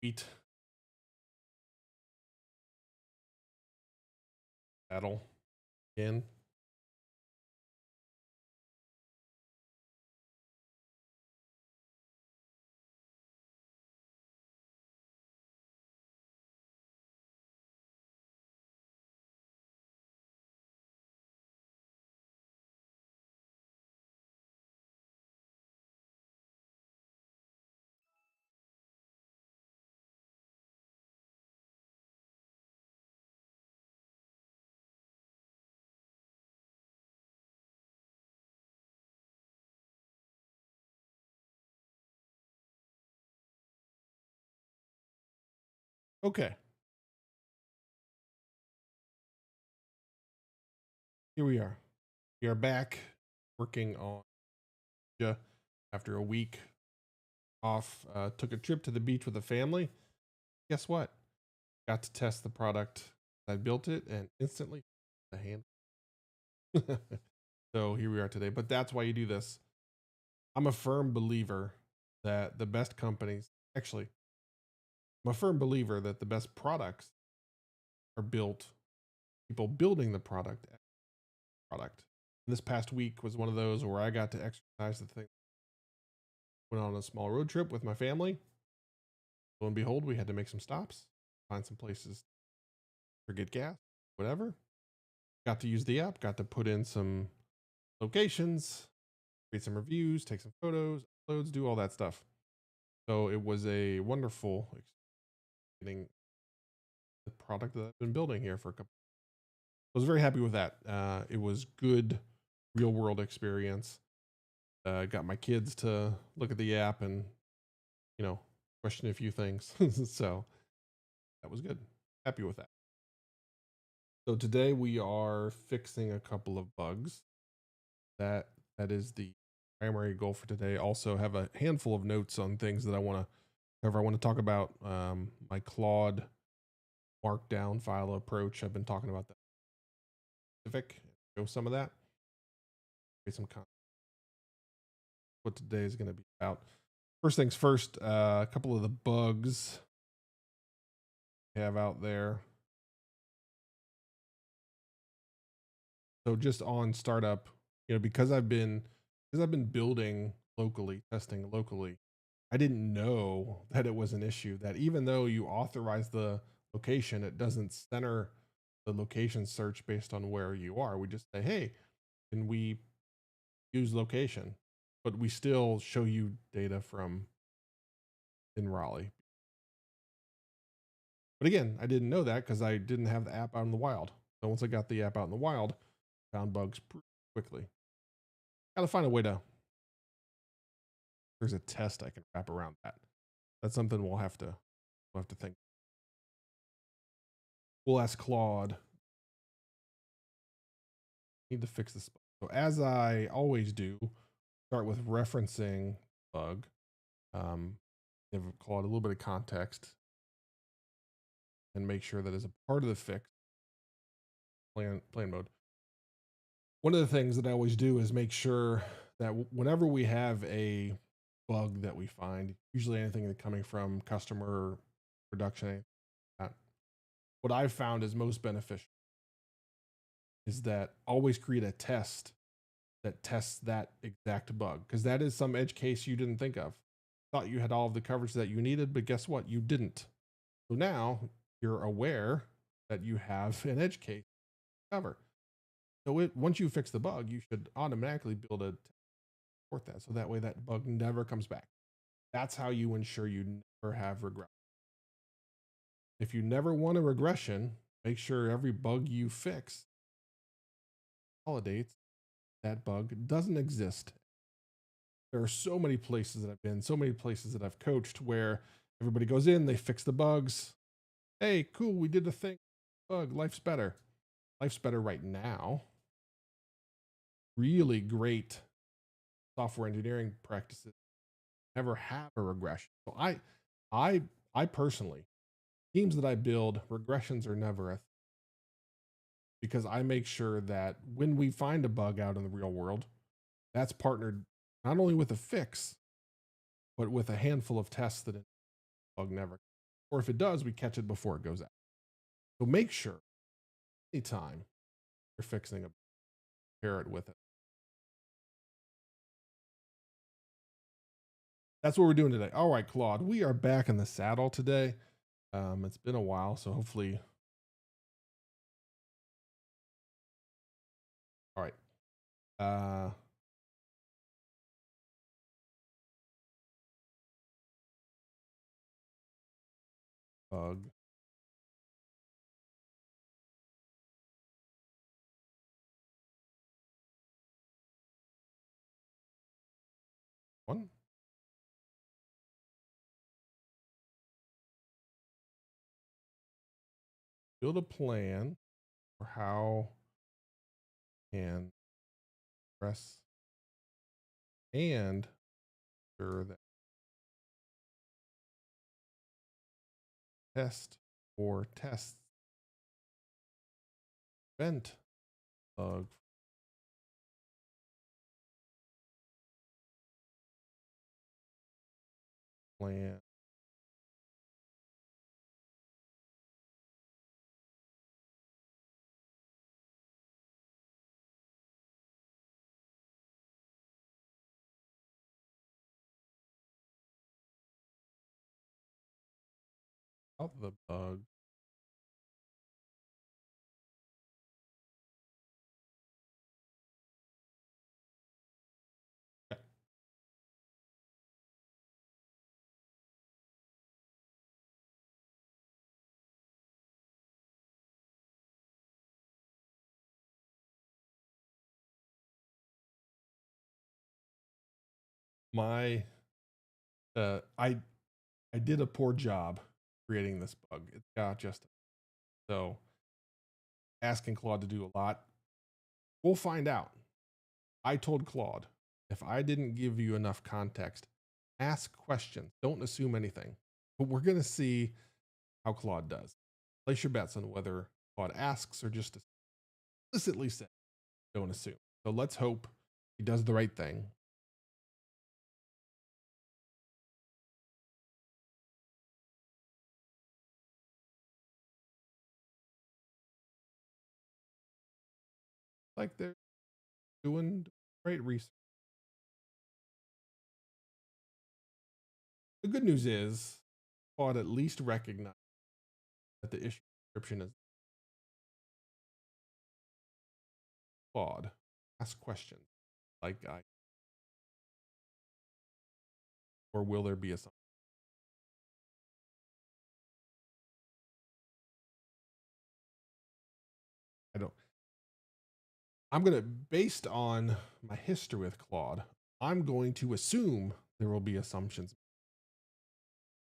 Sweet battle again. Okay, here we are. We are back working on ja after a week off. Took a trip to the beach with the family. Guess what? Got to test the product. I built it and instantly the hand. So here we are today. But that's why you do this. I'm a firm believer that the best companies, actually, I'm a firm believer that the best products are built, people building the product. This past week was one of those where I got to exercise the thing. Went on a small road trip with my family. Lo and behold, we had to make some stops, find some places to get gas, whatever. Got to use the app, got to put in some locations, create some reviews, take some photos, uploads, do all that stuff. So it was a wonderful getting the product that I've been building here for a couple. I was very happy with that. It was good, real world experience. Got my kids to look at the app and question a few things. So that was good. Happy with that. So today we are fixing a couple of bugs. That is the primary goal for today. Also have a handful of notes on things that I want to cover. I want to talk about my Claude Markdown file approach. I've been talking about that specific. Show some of that. Create some content. What today is going to be about. First things first. A couple of the bugs we have out there. So just on startup, because I've been building locally, testing locally, I didn't know that it was an issue that even though you authorize the location, it doesn't center the location search based on where you are. We just say, hey, can we use location? But we still show you data from in Raleigh. But again, I didn't know that because I didn't have the app out in the wild. So once I got the app out in the wild, found bugs pretty quickly. Got to find a way to. There's a test I can wrap around that. That's something we'll have to think. We'll ask Claude. Need to fix this bug. So as I always do, start with referencing bug. Give Claude a little bit of context and make sure that as a part of the fix, plan mode. One of the things that I always do is make sure that whenever we have a bug that we find, usually anything that coming from customer production, what I've found is most beneficial is that always create a test that tests that exact bug, because that is some edge case you didn't think of. Thought you had all of the coverage that you needed, but guess what? You didn't. So now you're aware that you have an edge case to cover. So once you fix the bug, you should automatically build a support that, so that way that bug never comes back. That's how you ensure you never have regression. If you never want a regression, make sure every bug you fix validates that bug doesn't exist. There are so many places that I've been, so many places that I've coached where everybody goes in, they fix the bugs. Hey, cool, we did the thing. Bug, life's better. Life's better right now. Really great software engineering practices never have a regression. So I personally, teams that I build, regressions are never a thing, because I make sure that when we find a bug out in the real world, that's partnered not only with a fix, but with a handful of tests that a bug never. Or if it does, we catch it before it goes out. So make sure anytime you're fixing a pair it with it. That's what we're doing today. All right, Claude, we are back in the saddle today. It's been a while, so hopefully. All right. Bug one. Build a plan for how can press and sure that test or tests prevent bug plan. Out the bug. Okay. My I did a poor job creating this bug. It's got just so asking Claude to do a lot. We'll find out. I told Claude, if I didn't give you enough context, ask questions. Don't assume anything. But we're going to see how Claude does. Place your bets on whether Claude asks or just explicitly says, don't assume. So let's hope he does the right thing. Like they're doing great research. The good news is Claude at least recognized that the issue description is Claude. Ask questions like I, or will there be a something? I don't. I'm gonna, based on my history with Claude, I'm going to assume there will be assumptions.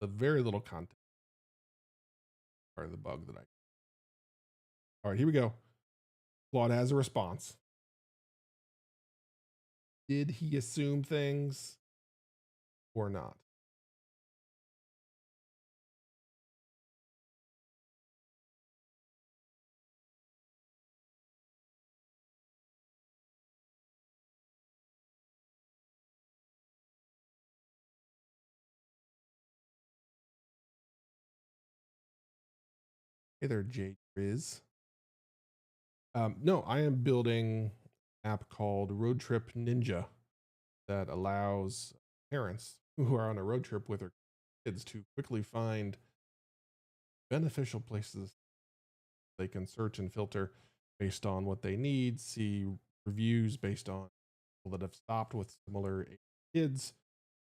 The very little context part of the bug that I. All right, here we go. Claude has a response. Did he assume things or not? Hey there, Jay Riz. No, I am building an app called Road Trip Ninja that allows parents who are on a road trip with their kids to quickly find beneficial places they can search and filter based on what they need, see reviews based on people that have stopped with similar kids.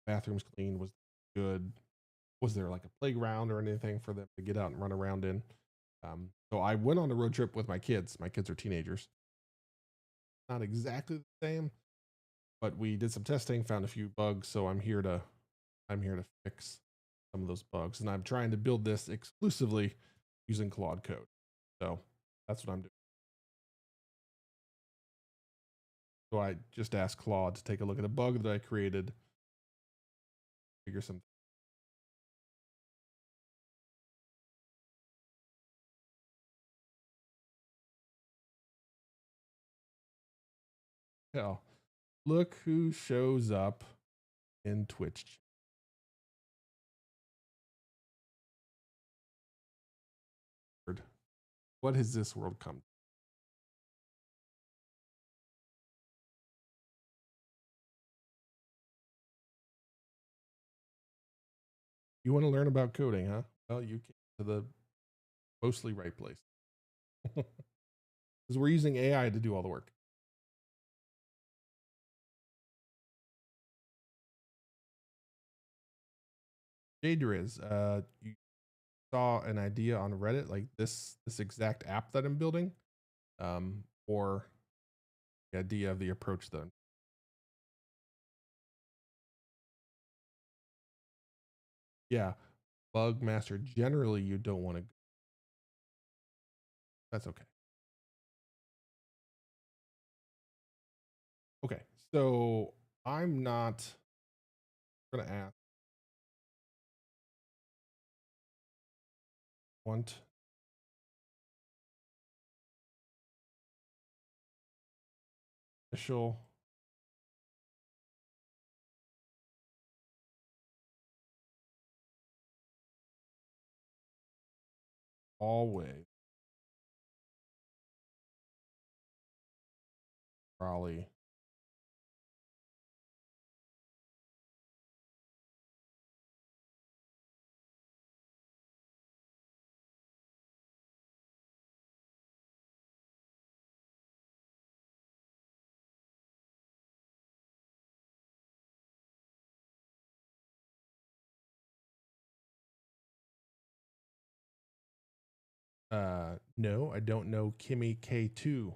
Bathrooms clean, was good, was there like a playground or anything for them to get out and run around in. So I went on a road trip with my kids. My kids are teenagers, not exactly the same, but we did some testing, found a few bugs. So I'm here to fix some of those bugs, and I'm trying to build this exclusively using Claude Code. So that's what I'm doing. So I just asked Claude to take a look at a bug that I created, figure some. Hell, look who shows up in Twitch. What has this world come to? You want to learn about coding, huh? Well, you came to the mostly right place. Because we're using AI to do all the work. Jadriz, you saw an idea on Reddit like this exact app that I'm building, or the idea of the approach that yeah, bug master. Generally, you don't want to. That's okay. Okay, so I'm not gonna ask. Want initial always Raleigh. No, I don't know Kimmy K2.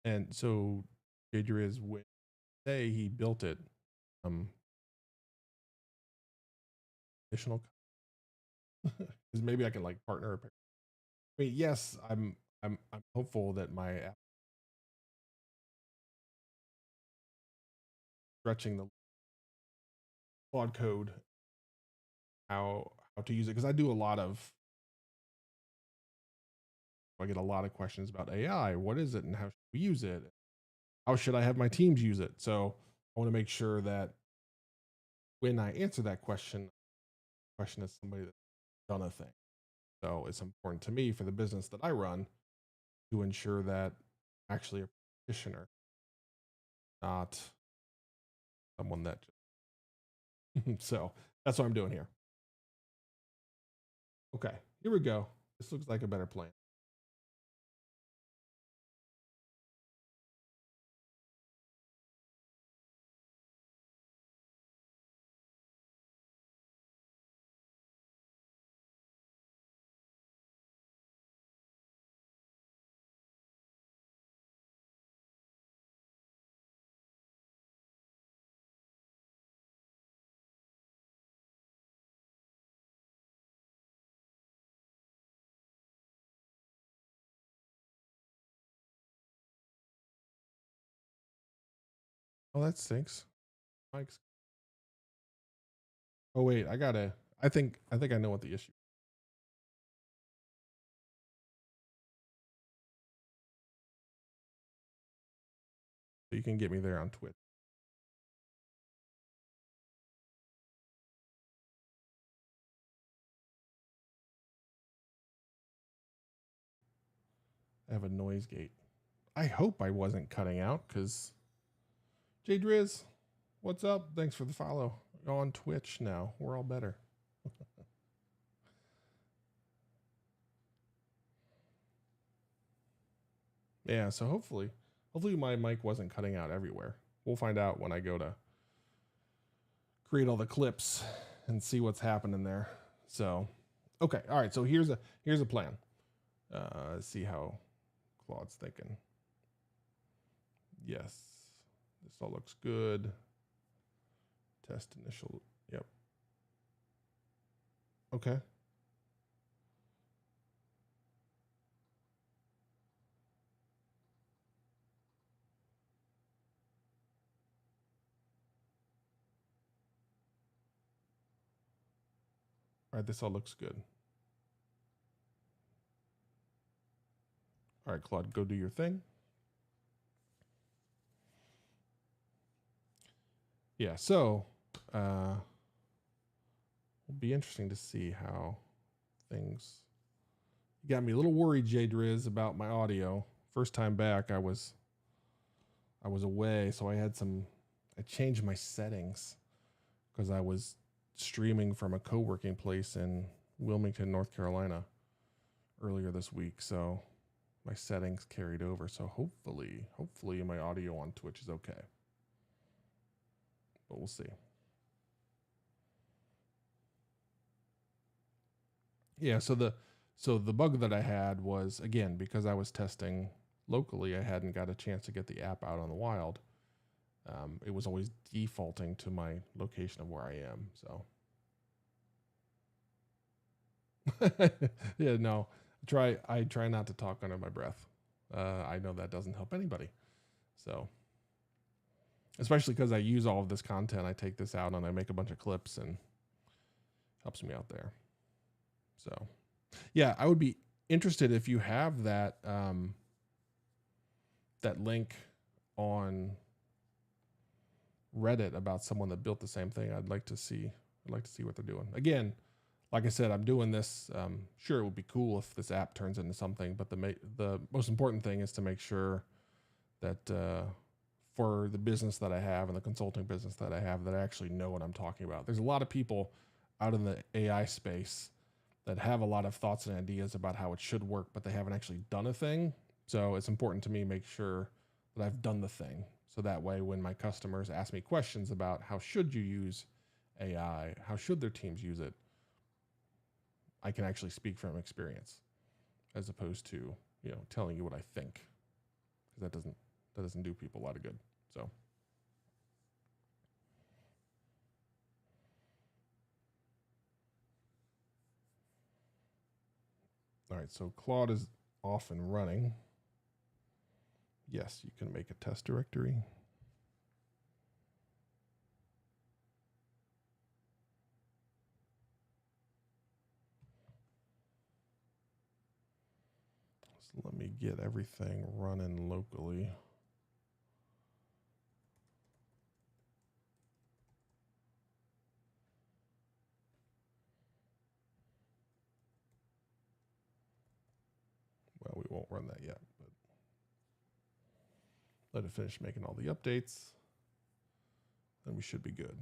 And so Jadriz would say he built it. Additional, because maybe I can like partner. I mean, yes, I'm hopeful that my app stretching the Claude Code how to use it because I do a lot of I get a lot of questions about AI. What is it and how should we use it? How should I have my teams use it? So I want to make sure that when I answer that question is somebody that's done a thing. So it's important to me for the business that I run to ensure that actually a practitioner, not someone that. So that's what I'm doing here. Okay, here we go. This looks like a better plan. Oh, that stinks. Mike's. Oh wait, I gotta. I think I know what the issue. So you can get me there on Twitch. I have a noise gate. I hope I wasn't cutting out because J Driz, what's up? Thanks for the follow. On Twitch now. We're all better. Yeah, so hopefully my mic wasn't cutting out everywhere. We'll find out when I go to create all the clips and see what's happening there. So, okay, all right. So here's a plan. See how Claude's thinking. Yes, this all looks good. Test initial. Yep. Okay. All right. This all looks good. All right, Claude, go do your thing. Yeah, so it'll be interesting to see how things. You got me a little worried, Jay Driz, about my audio. First time back, I was away, so I changed my settings because I was streaming from a co-working place in Wilmington, North Carolina earlier this week. So my settings carried over. So hopefully my audio on Twitch is okay. But we'll see. Yeah, so the bug that I had was, again, because I was testing locally, I hadn't got a chance to get the app out on the wild. It was always defaulting to my location of where I am. So yeah, no, I try not to talk under my breath. I know that doesn't help anybody. So especially because I use all of this content, I take this out and I make a bunch of clips and helps me out there. So yeah, I would be interested if you have that that link on Reddit about someone that built the same thing. I'd like to see what they're doing. Again, like I said, I'm doing this. Sure, it would be cool if this app turns into something, but the most important thing is to make sure that for the business that I have and the consulting business that I have, that I actually know what I'm talking about. There's a lot of people out in the AI space that have a lot of thoughts and ideas about how it should work, but they haven't actually done a thing. So it's important to me make sure that I've done the thing. So that way, when my customers ask me questions about how should you use AI, how should their teams use it, I can actually speak from experience, as opposed to telling you what I think, because that doesn't do people a lot of good. So. All right, so Claude is off and running. Yes, you can make a test directory. So let me get everything running locally. Well, we won't run that yet, but let it finish making all the updates. Then we should be good.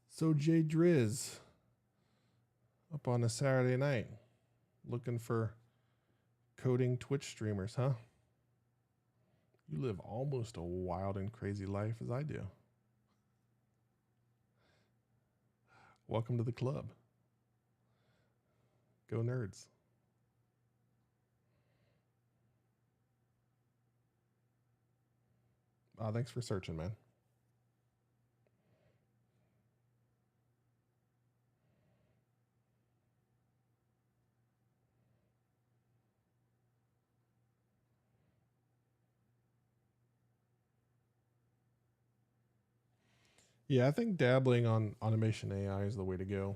So Jay Driz, up on a Saturday night, looking for coding Twitch streamers, huh? You live almost a wild and crazy life as I do. Welcome to the club. Go nerds. Thanks for searching, man. Yeah, I think dabbling on automation AI is the way to go.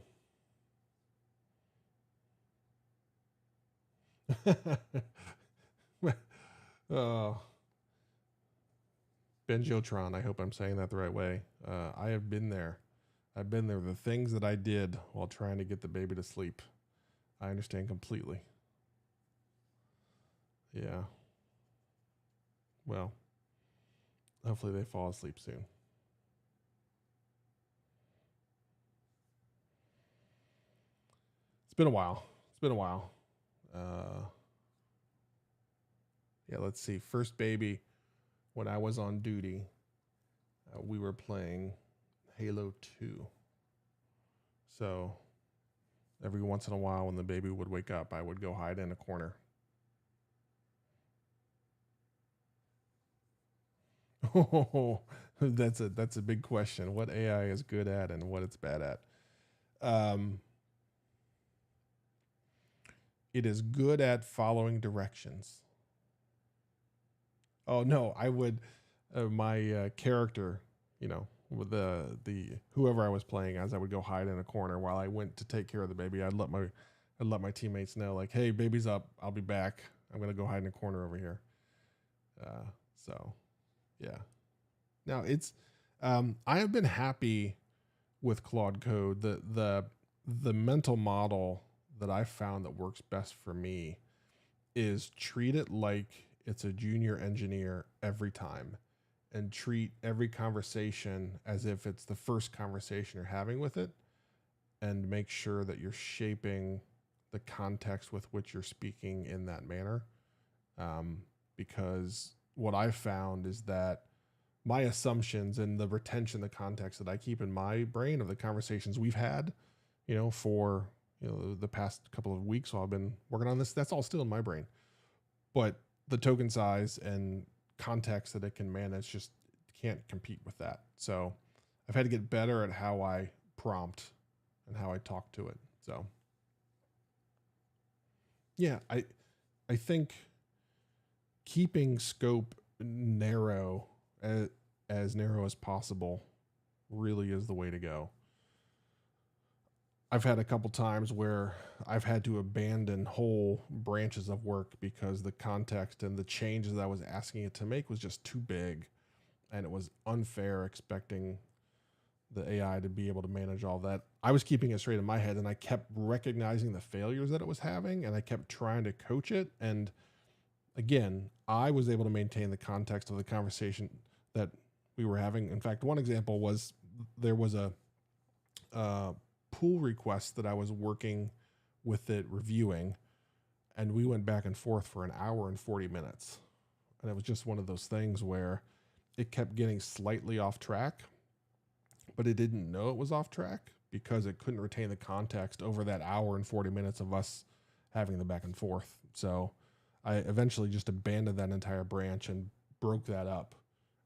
Benjotron, I hope I'm saying that the right way. I have been there. I've been there. The things that I did while trying to get the baby to sleep, I understand completely. Yeah. Well, hopefully they fall asleep soon. It's been a while. Yeah, let's see. First baby, when I was on duty, we were playing Halo 2. So every once in a while when the baby would wake up, I would go hide in a corner. Oh, that's a big question. What AI is good at and what it's bad at. It is good at following directions. Oh no, I would my character, with the whoever I was playing as, I would go hide in a corner while I went to take care of the baby. I'd let my teammates know, like, hey, baby's up. I'll be back. I'm gonna go hide in a corner over here. So yeah. Now it's I have been happy with Claude Code. The mental model that I found that works best for me is treat it like it's a junior engineer every time, and treat every conversation as if it's the first conversation you're having with it, and make sure that you're shaping the context with which you're speaking in that manner. Because what I've found is that my assumptions and the retention, the context that I keep in my brain of the conversations we've had, for the past couple of weeks while I've been working on this, that's all still in my brain. But the token size and context that it can manage just can't compete with that. So I've had to get better at how I prompt and how I talk to it. So yeah, I think keeping scope narrow, as narrow as possible, really is the way to go. I've had a couple times where I've had to abandon whole branches of work because the context and the changes that I was asking it to make was just too big, and it was unfair expecting the AI to be able to manage all that. I was keeping it straight in my head, and I kept recognizing the failures that it was having, and I kept trying to coach it. And again, I was able to maintain the context of the conversation that we were having. In fact, one example was there was a pull request that I was working with it reviewing, and we went back and forth for an hour and 40 minutes. And it was just one of those things where it kept getting slightly off track, but it didn't know it was off track because it couldn't retain the context over that hour and 40 minutes of us having the back and forth. So I eventually just abandoned that entire branch and broke that up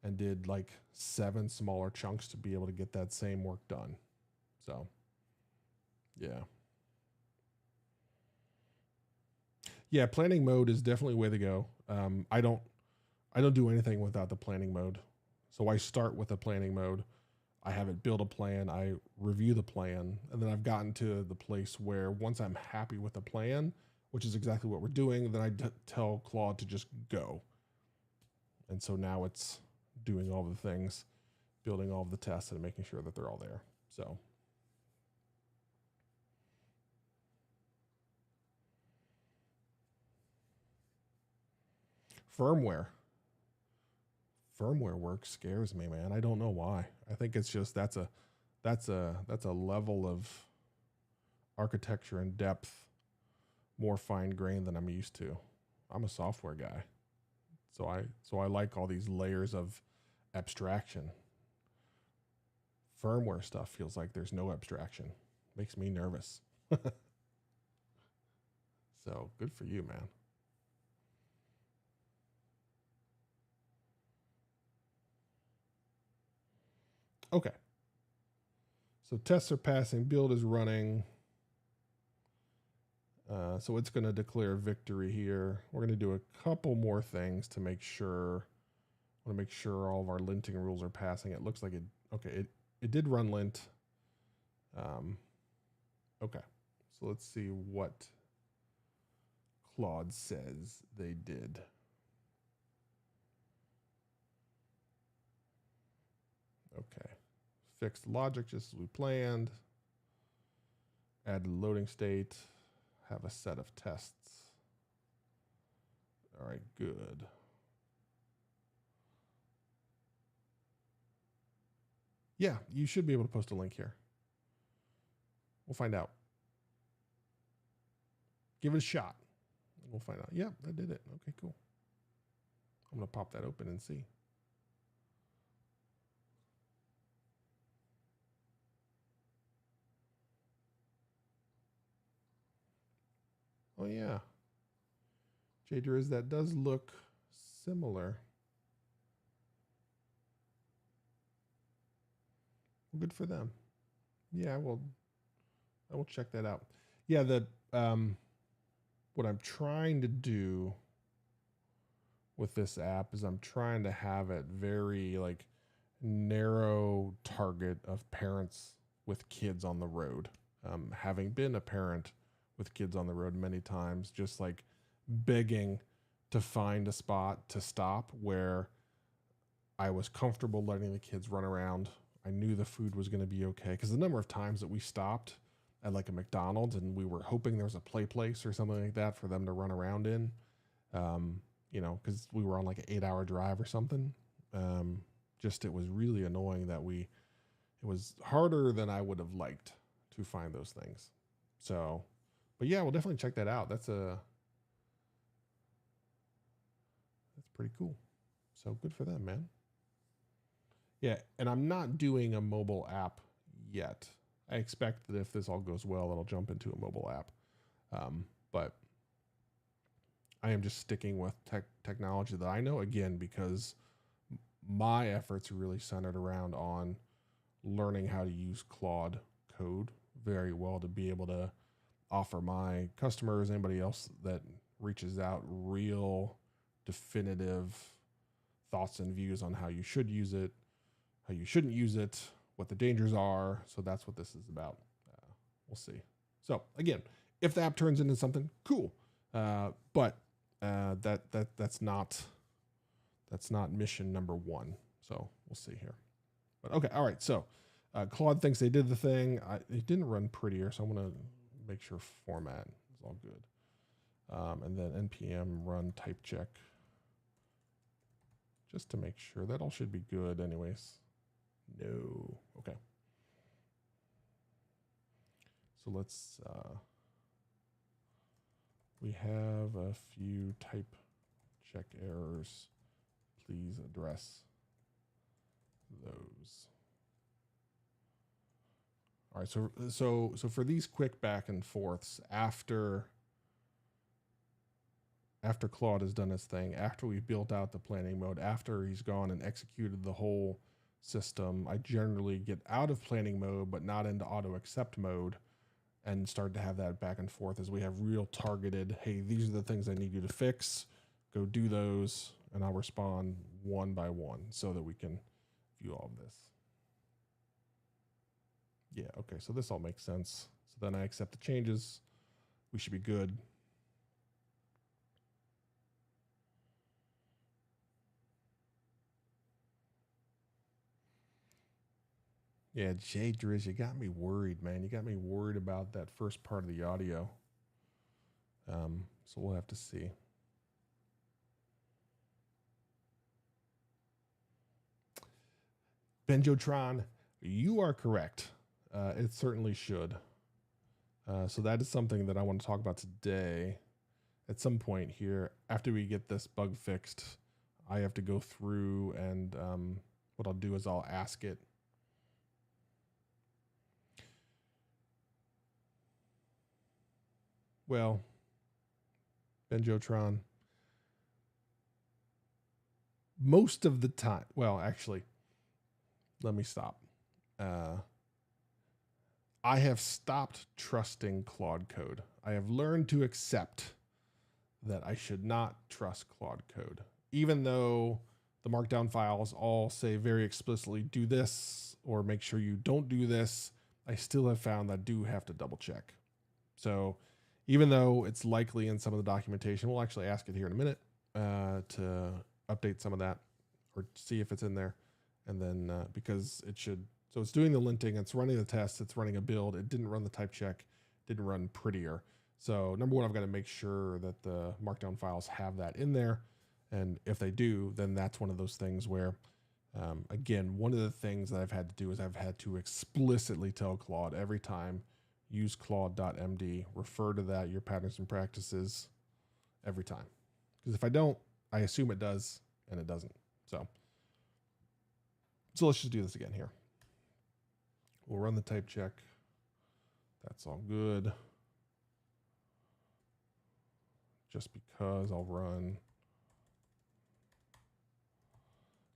and did like 7 smaller chunks to be able to get that same work done. So yeah. Yeah, planning mode is definitely a way to go. I don't do anything without the planning mode. So I start with a planning mode. I have it build a plan, I review the plan, and then I've gotten to the place where once I'm happy with the plan, which is exactly what we're doing, then I tell Claude to just go. And so now it's doing all the things, building all of the tests and making sure that they're all there. So firmware work scares me, man. I don't know why. I think it's just that's a level of architecture and depth more fine grained than I'm used to. I'm a software guy. So I like all these layers of abstraction. Firmware stuff feels like there's no abstraction. Makes me nervous. So good for you, man. Okay. So tests are passing, build is running. So it's going to declare victory here. We're going to do a couple more things to make sure. I want to make sure all of our linting rules are passing. It looks like it. Okay, it did run lint. Okay, so let's see what Claude says they did. Okay, fixed logic just as we planned. Add loading state. Have a set of tests. All right, good. Yeah, you should be able to post a link here. We'll find out. Give it a shot. We'll find out. Yeah, I did it. Okay, cool. I'm going to pop that open and see. Oh, yeah. Jadriz, that does look similar. Well, good for them. Yeah, well, I will check that out. Yeah, what I'm trying to do with this app is I'm trying to have it very like narrow target of parents with kids on the road. Having been a parent with kids on the road many times, just like begging to find a spot to stop where I was comfortable letting the kids run around. I knew the food was going to be okay. Because the number of times that we stopped at like a McDonald's and we were hoping there was a play place or something like that for them to run around in, you know, because we were on like an 8-hour drive or something. Just it was really annoying that it was harder than I would have liked to find those things. So, but yeah, we'll definitely check that out. That's pretty cool. So good for them, man. Yeah, and I'm not doing a mobile app yet. I expect that if this all goes well, it'll jump into a mobile app. But I am just sticking with technology that I know, again, because my efforts are really centered around on learning how to use Claude Code very well to be able to offer my customers, anybody else that reaches out, real definitive thoughts and views on how you should use it, how you shouldn't use it, what the dangers are. So that's what this is about. We'll see. So again, if the app turns into something cool, but that's not mission number one. So we'll see here. But okay, all right. So Claude thinks they did the thing. It didn't run prettier, so I'm gonna make sure format is all good. And then npm run type check, just to make sure that all should be good anyways. No. Okay. So let's, we have a few type check errors. Please address those. All right. So for these quick back and forths, after Claude has done his thing, after we've built out the planning mode, after he's gone and executed the whole system, I generally get out of planning mode, but not into auto accept mode, and start to have that back and forth as we have real targeted, hey, these are the things I need you to fix, go do those, and I'll respond one by one so that we can view all of this. Yeah, okay, so this all makes sense. So then I accept the changes. We should be good. Yeah, Jay Driz, you got me worried, man. You got me worried about that first part of the audio. So we'll have to see. Benjotron, you are correct. It certainly should. So that is something that I want to talk about today. At some point here, after we get this bug fixed, I have to go through and what I'll do is I'll ask it. Well, Benjotron, most of the time, well, actually, let me stop. I have stopped trusting Claude Code. I have learned to accept that I should not trust Claude Code, even though the markdown files all say very explicitly, do this, or make sure you don't do this. I still have found that I do have to double check. So even though it's likely in some of the documentation, we'll actually ask it here in a minute to update some of that or see if it's in there. And then because it should, so it's doing the linting, it's running the test, it's running a build. It didn't run the type check, didn't run prettier. So number one, I've got to make sure that the markdown files have that in there. And if they do, then that's one of those things where, again, one of the things that I've had to do is I've had to explicitly tell Claude every time, use claude.md, refer to that, your patterns and practices, every time. Because if I don't, I assume it does, and it doesn't. So let's just do this again here. We'll run the type check. That's all good. Just because I'll run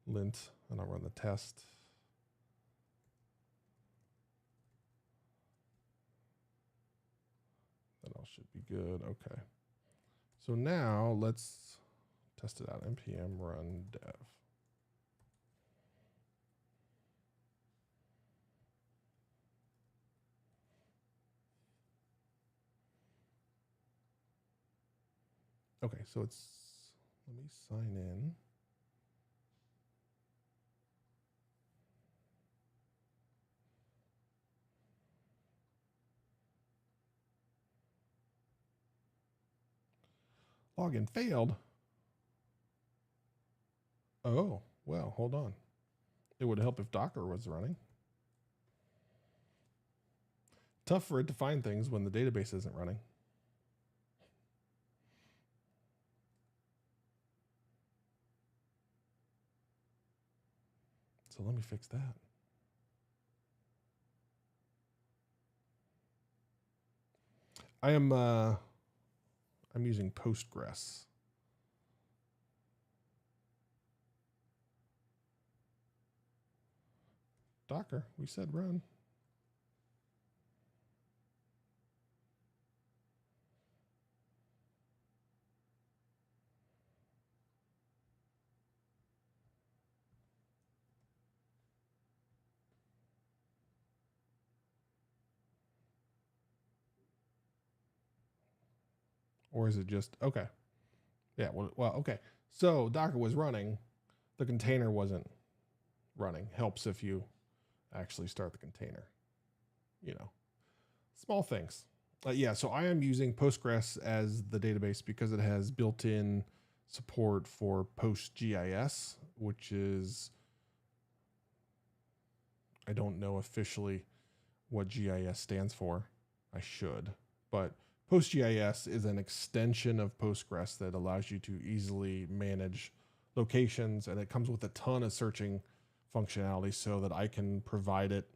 lint and I'll run the test. That all should be good. Okay. So now let's test it out. npm run dev. Okay, so it's, let me sign in. Login failed. Oh, well, hold on. It would help if Docker was running. Tough for it to find things when the database isn't running. So let me fix that. I'm using Postgres. Docker, we said run. Or is it just, okay. Yeah, well, okay. So Docker was running. The container wasn't running. Helps if you actually start the container. You know, small things. Yeah, so I am using Postgres as the database because it has built-in support for PostGIS, which is, I don't know officially what GIS stands for. I should, but PostGIS is an extension of Postgres that allows you to easily manage locations, and it comes with a ton of searching functionality so that I can provide it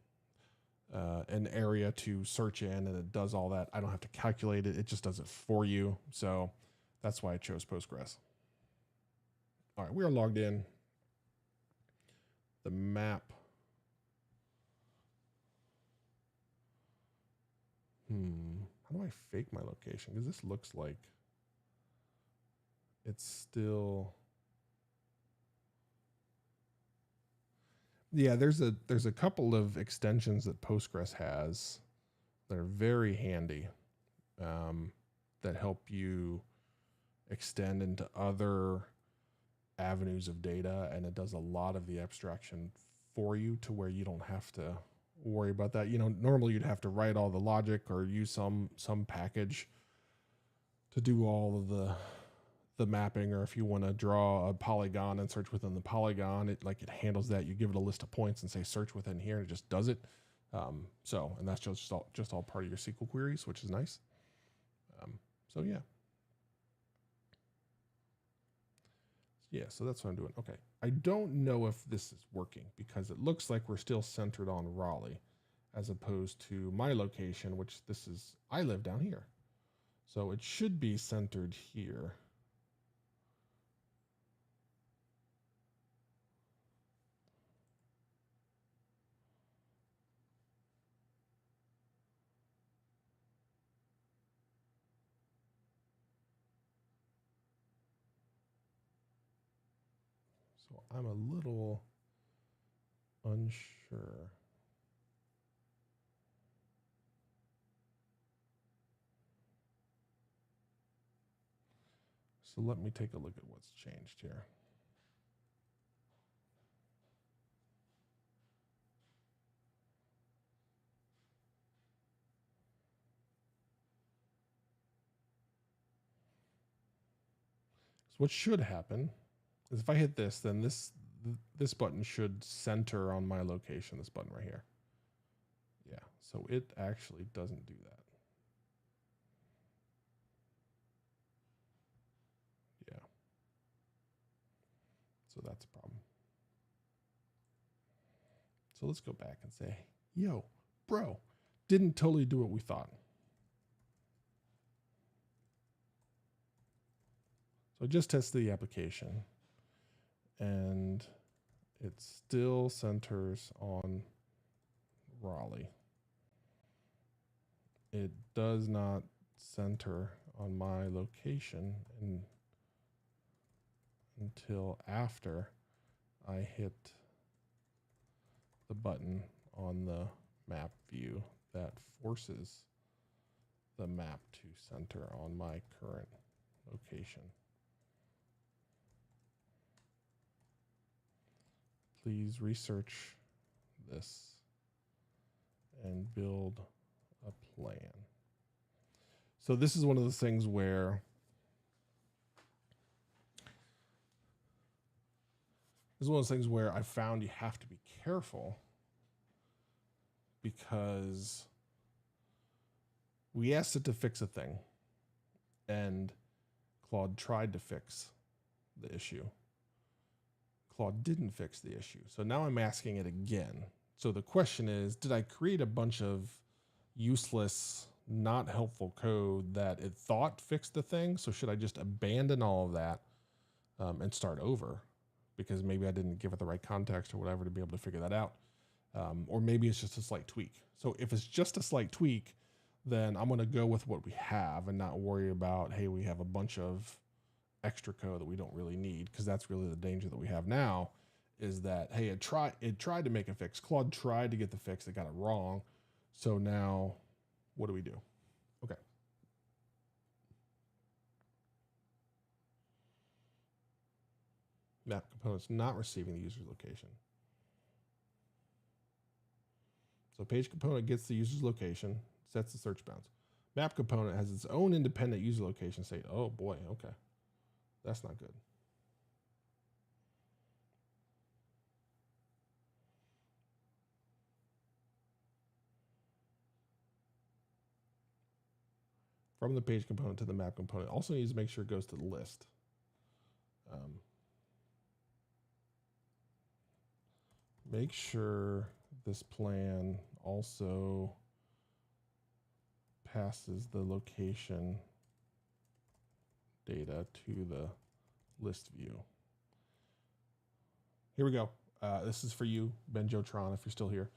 an area to search in, and it does all that. I don't have to calculate it. It just does it for you. So that's why I chose Postgres. All right, we are logged in. The map. How do I fake my location? Because this looks like it's still. Yeah, there's a couple of extensions that Postgres has that are very handy, that help you extend into other avenues of data, and it does a lot of the abstraction for you to where you don't have to worry about that. You know, normally you'd have to write all the logic or use some package to do all of the mapping, or if you want to draw a polygon and search within the polygon, it handles that. You give it a list of points and say search within here, and it just does it. And that's just all part of your SQL queries, which is nice. So so that's what I'm doing. Okay, I don't know if this is working because it looks like we're still centered on Raleigh, as opposed to my location, which I live down here, so it should be centered here. So I'm a little unsure. So let me take a look at what's changed here. So what should happen is if I hit this, then this button should center on my location, this button right here. Yeah, so it actually doesn't do that. Yeah. So that's a problem. So let's go back and say, yo, bro, didn't totally do what we thought. So just test the application, and it still centers on Raleigh. It does not center on my location until after I hit the button on the map view that forces the map to center on my current location. Please research this and build a plan. So this is one of those things where I found you have to be careful, because we asked it to fix a thing and Claude tried to fix the issue. Claude didn't fix the issue. So now I'm asking it again. So the question is, did I create a bunch of useless, not helpful code that it thought fixed the thing? So should I just abandon all of that and start over? Because maybe I didn't give it the right context or whatever to be able to figure that out. Or maybe it's just a slight tweak. So if it's just a slight tweak, then I'm going to go with what we have and not worry about, hey, we have a bunch of extra code that we don't really need, because that's really the danger that we have now, is that, hey, it tried to make a fix. Claude tried to get the fix, it got it wrong. So now what do we do? Okay. Map component's not receiving the user's location. So page component gets the user's location, sets the search bounds. Map component has its own independent user location state. Oh boy, okay. That's not good. From the page component to the map component. Also needs to make sure it goes to the list. Make sure this plan also passes the location data to the list view. Here we go. This is for you, Benjotron, if you're still here.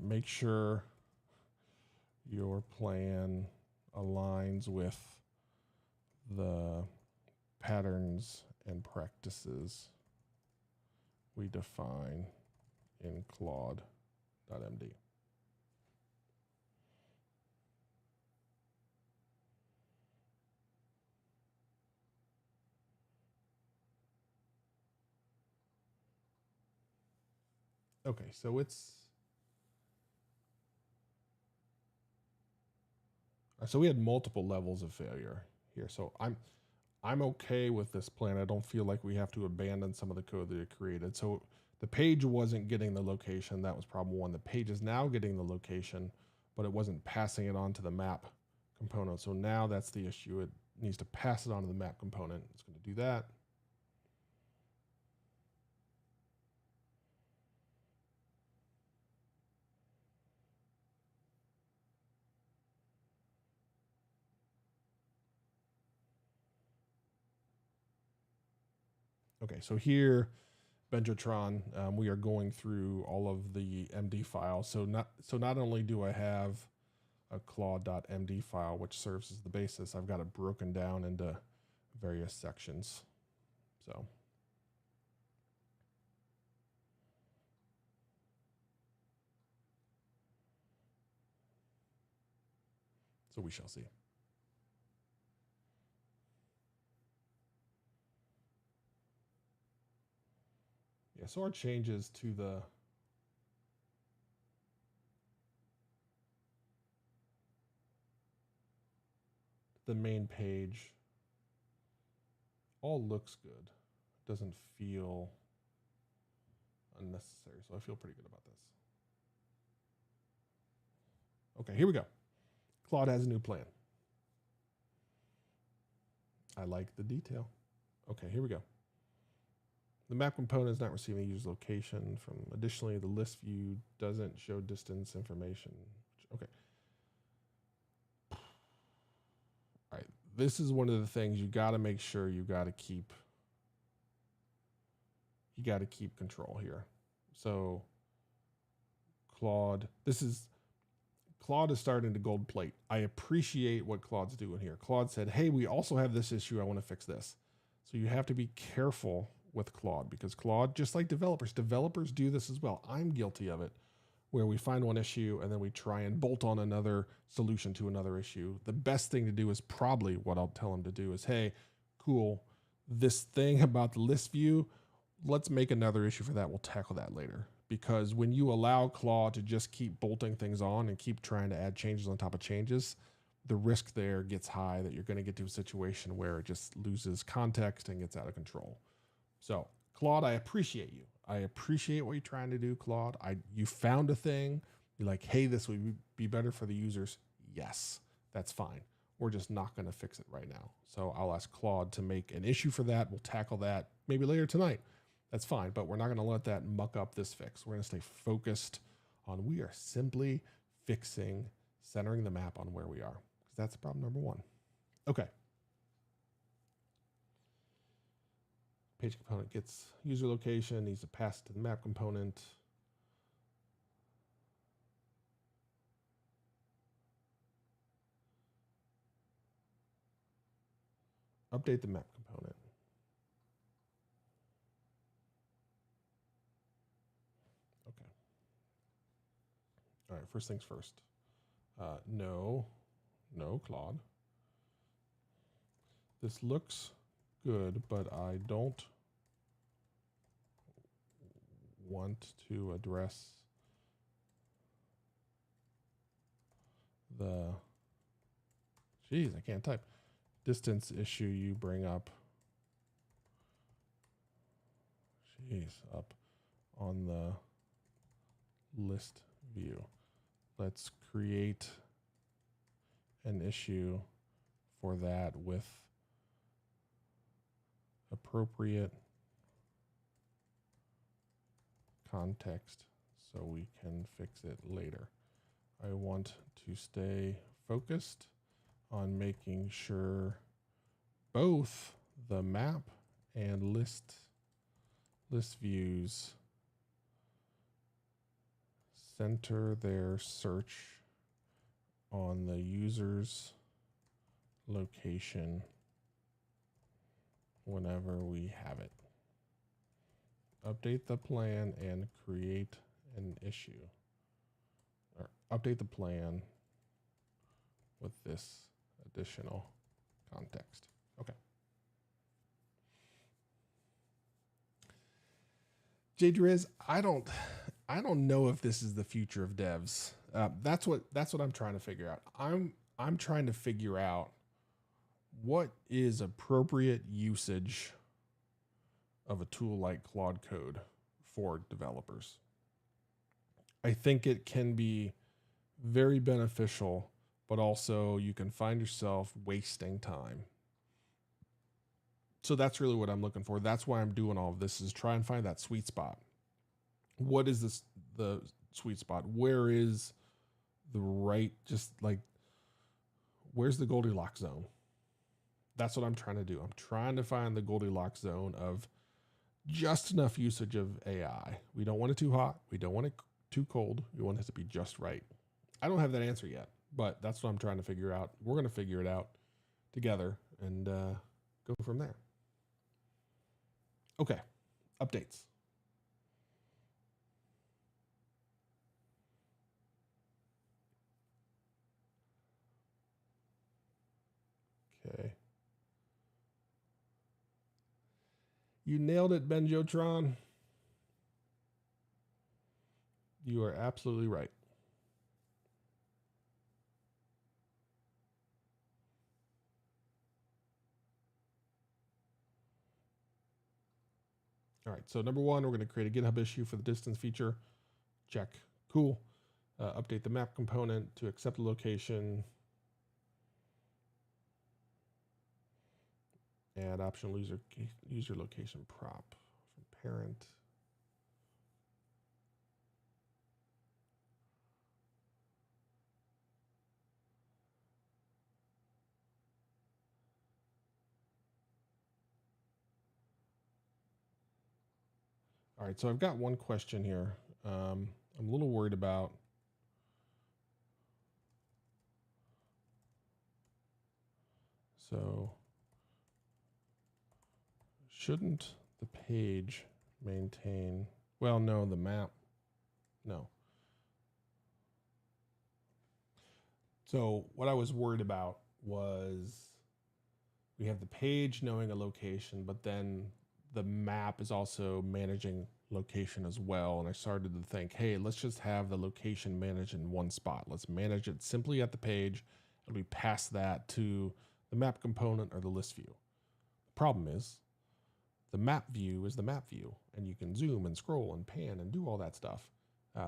Make sure your plan aligns with the patterns and practices we define in Claude.md. Okay, so we had multiple levels of failure here. So I'm okay with this plan. I don't feel like we have to abandon some of the code that it created. So the page wasn't getting the location. That was problem one. The page is now getting the location, but it wasn't passing it on to the map component. So now that's the issue. It needs to pass it on to the map component. It's going to do that. Okay, so here, Benjotron, we are going through all of the MD files. So not only do I have a Claude.md file, which serves as the basis, I've got it broken down into various sections. So we shall see. Yeah, so our changes to the main page all looks good. It doesn't feel unnecessary, so I feel pretty good about this. Okay, here we go. Claude has a new plan. I like the detail. Okay, here we go. The map component is not receiving user location from. Additionally, the list view doesn't show distance information. Okay. All right. This is one of the things you got to make sure you got to keep control here. So Claude is starting to gold plate. I appreciate what Claude's doing here. Claude said, hey, we also have this issue. I want to fix this. So you have to be careful with Claude, because Claude, just like developers do this as well. I'm guilty of it, where we find one issue and then we try and bolt on another solution to another issue. The best thing to do is probably what I'll tell them to do is, hey, cool. This thing about the list view, let's make another issue for that. We'll tackle that later. Because when you allow Claude to just keep bolting things on and keep trying to add changes on top of changes, the risk there gets high that you're going to get to a situation where it just loses context and gets out of control. So, Claude, I appreciate you. I appreciate what you're trying to do, Claude. You found a thing. You're like, hey, this would be better for the users. Yes, that's fine. We're just not going to fix it right now. So I'll ask Claude to make an issue for that. We'll tackle that maybe later tonight. That's fine, but we're not going to let that muck up this fix. We're going to stay focused on we are simply fixing, centering the map on where we are, because that's problem number one. Okay. Page component gets user location, needs to pass to the map component. Update the map component. Okay. All right, first things first. No, Claude. This looks good, but I don't want to address the, geez, I can't type, distance issue you bring up. Jeez, up on the list view. Let's create an issue for that with appropriate context so we can fix it later. I want to stay focused on making sure both the map and list views center their search on the user's location whenever we have it. Update the plan and create an issue. Or update the plan with this additional context. Okay. J. Driz, I don't know if this is the future of devs. That's what I'm trying to figure out. I'm trying to figure out what is appropriate usage of a tool like Claude Code for developers. I think it can be very beneficial, but also you can find yourself wasting time. So that's really what I'm looking for. That's why I'm doing all of this, is try and find that sweet spot. What is the sweet spot? Where is the right, just like, where's the Goldilocks zone? That's what I'm trying to do. I'm trying to find the Goldilocks zone of just enough usage of AI. We don't want it too hot. We don't want it too cold. We want it to be just right. I don't have that answer yet, but that's what I'm trying to figure out. We're going to figure it out together and go from there. Okay, updates. Okay. You nailed it, Benjotron. You are absolutely right. All right, so number one, we're going to create a GitHub issue for the distance feature. Check. Cool. Update the map component to accept the location. Add optional user location prop from parent. All right, so I've got one question here. I'm a little worried about. So shouldn't the page maintain, well, no, the map, no. So what I was worried about was we have the page knowing a location, but then the map is also managing location as well. And I started to think, hey, let's just have the location managed in one spot. Let's manage it simply at the page, and we pass that to the map component or the list view. The problem is the map view is the map view, and you can zoom and scroll and pan and do all that stuff.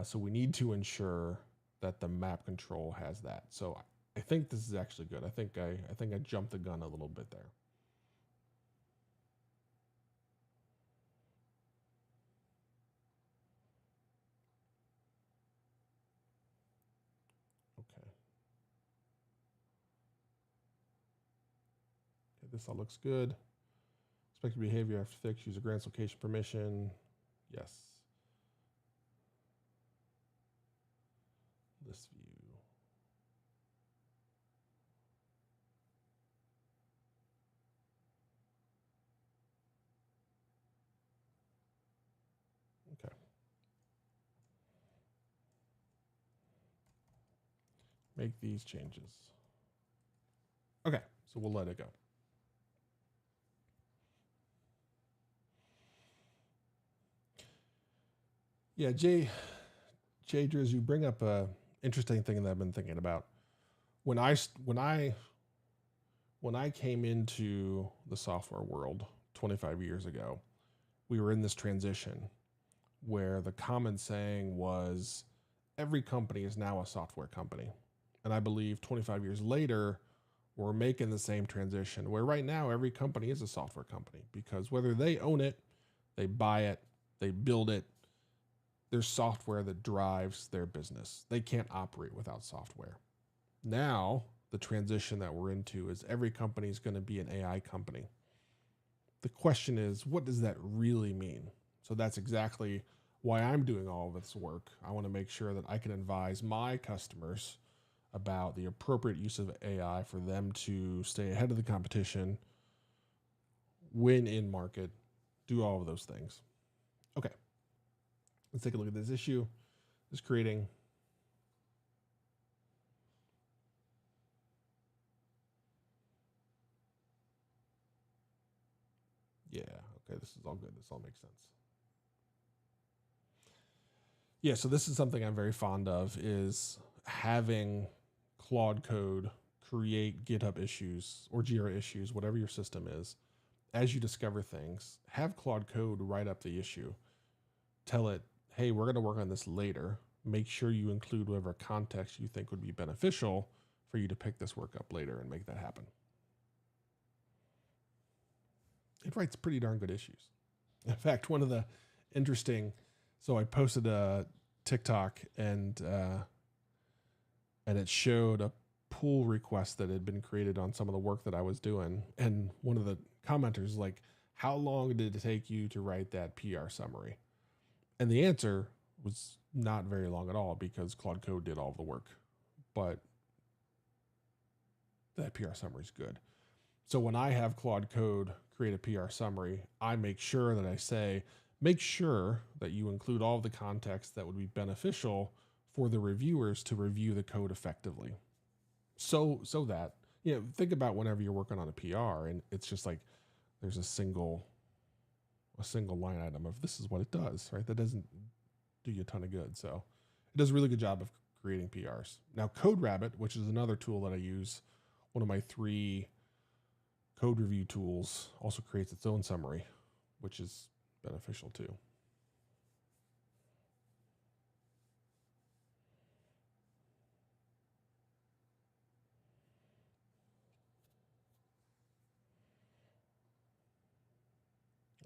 So we need to ensure that the map control has that. So I think this is actually good. I think I jumped the gun a little bit there. Okay. Okay, this all looks good. Expected behavior after fix, user grants location permission. Yes. List view. Okay. Make these changes. Okay, so we'll let it go. Yeah, Jay Drews, you bring up a interesting thing that I've been thinking about. When I came into the software world 25 years ago, we were in this transition where the common saying was every company is now a software company. And I believe 25 years later, we're making the same transition where right now every company is a software company, because whether they own it, they buy it, they build it, there's software that drives their business. They can't operate without software. Now, the transition that we're into is every company is going to be an AI company. The question is, what does that really mean? So that's exactly why I'm doing all of this work. I want to make sure that I can advise my customers about the appropriate use of AI for them to stay ahead of the competition, win in market, do all of those things. Okay, let's take a look at this issue. It's creating. Yeah, okay, this is all good. This all makes sense. Yeah, so this is something I'm very fond of, is having Claude Code create GitHub issues or Jira issues, whatever your system is. As you discover things, have Claude Code write up the issue. Tell it, hey, we're going to work on this later. Make sure you include whatever context you think would be beneficial for you to pick this work up later and make that happen. It writes pretty darn good issues. In fact, one of the interesting, so I posted a TikTok and it showed a pull request that had been created on some of the work that I was doing. And one of the commenters was like, how long did it take you to write that PR summary? And the answer was not very long at all, because Claude Code did all of the work. But that PR summary is good. So when I have Claude Code create a PR summary, I make sure that I say, make sure that you include all of the context that would be beneficial for the reviewers to review the code effectively. So that, think about whenever you're working on a PR and it's just like there's a single line item of this is what it does, right? That doesn't do you a ton of good. So it does a really good job of creating PRs. Now, CodeRabbit, which is another tool that I use, one of my 3 code review tools, also creates its own summary, which is beneficial too.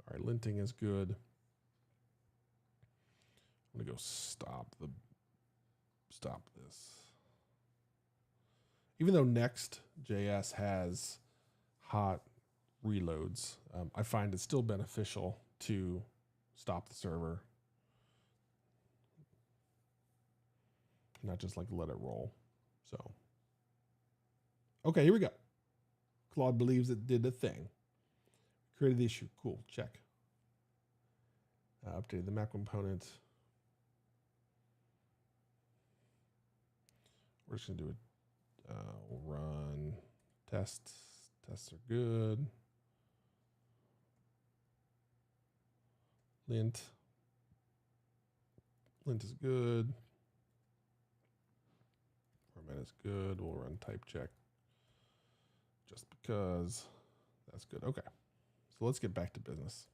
All right, linting is good. I'm gonna go stop this. Even though Next.js has hot reloads, I find it's still beneficial to stop the server, not just like let it roll. So, okay, here we go. Claude believes it did a thing. Created the issue. Cool. Check. Updated the map component. We're just gonna do it. We'll run test Tests are good. Lint is good. Format is good. We'll run type check just because that's good. Okay, so let's get back to business.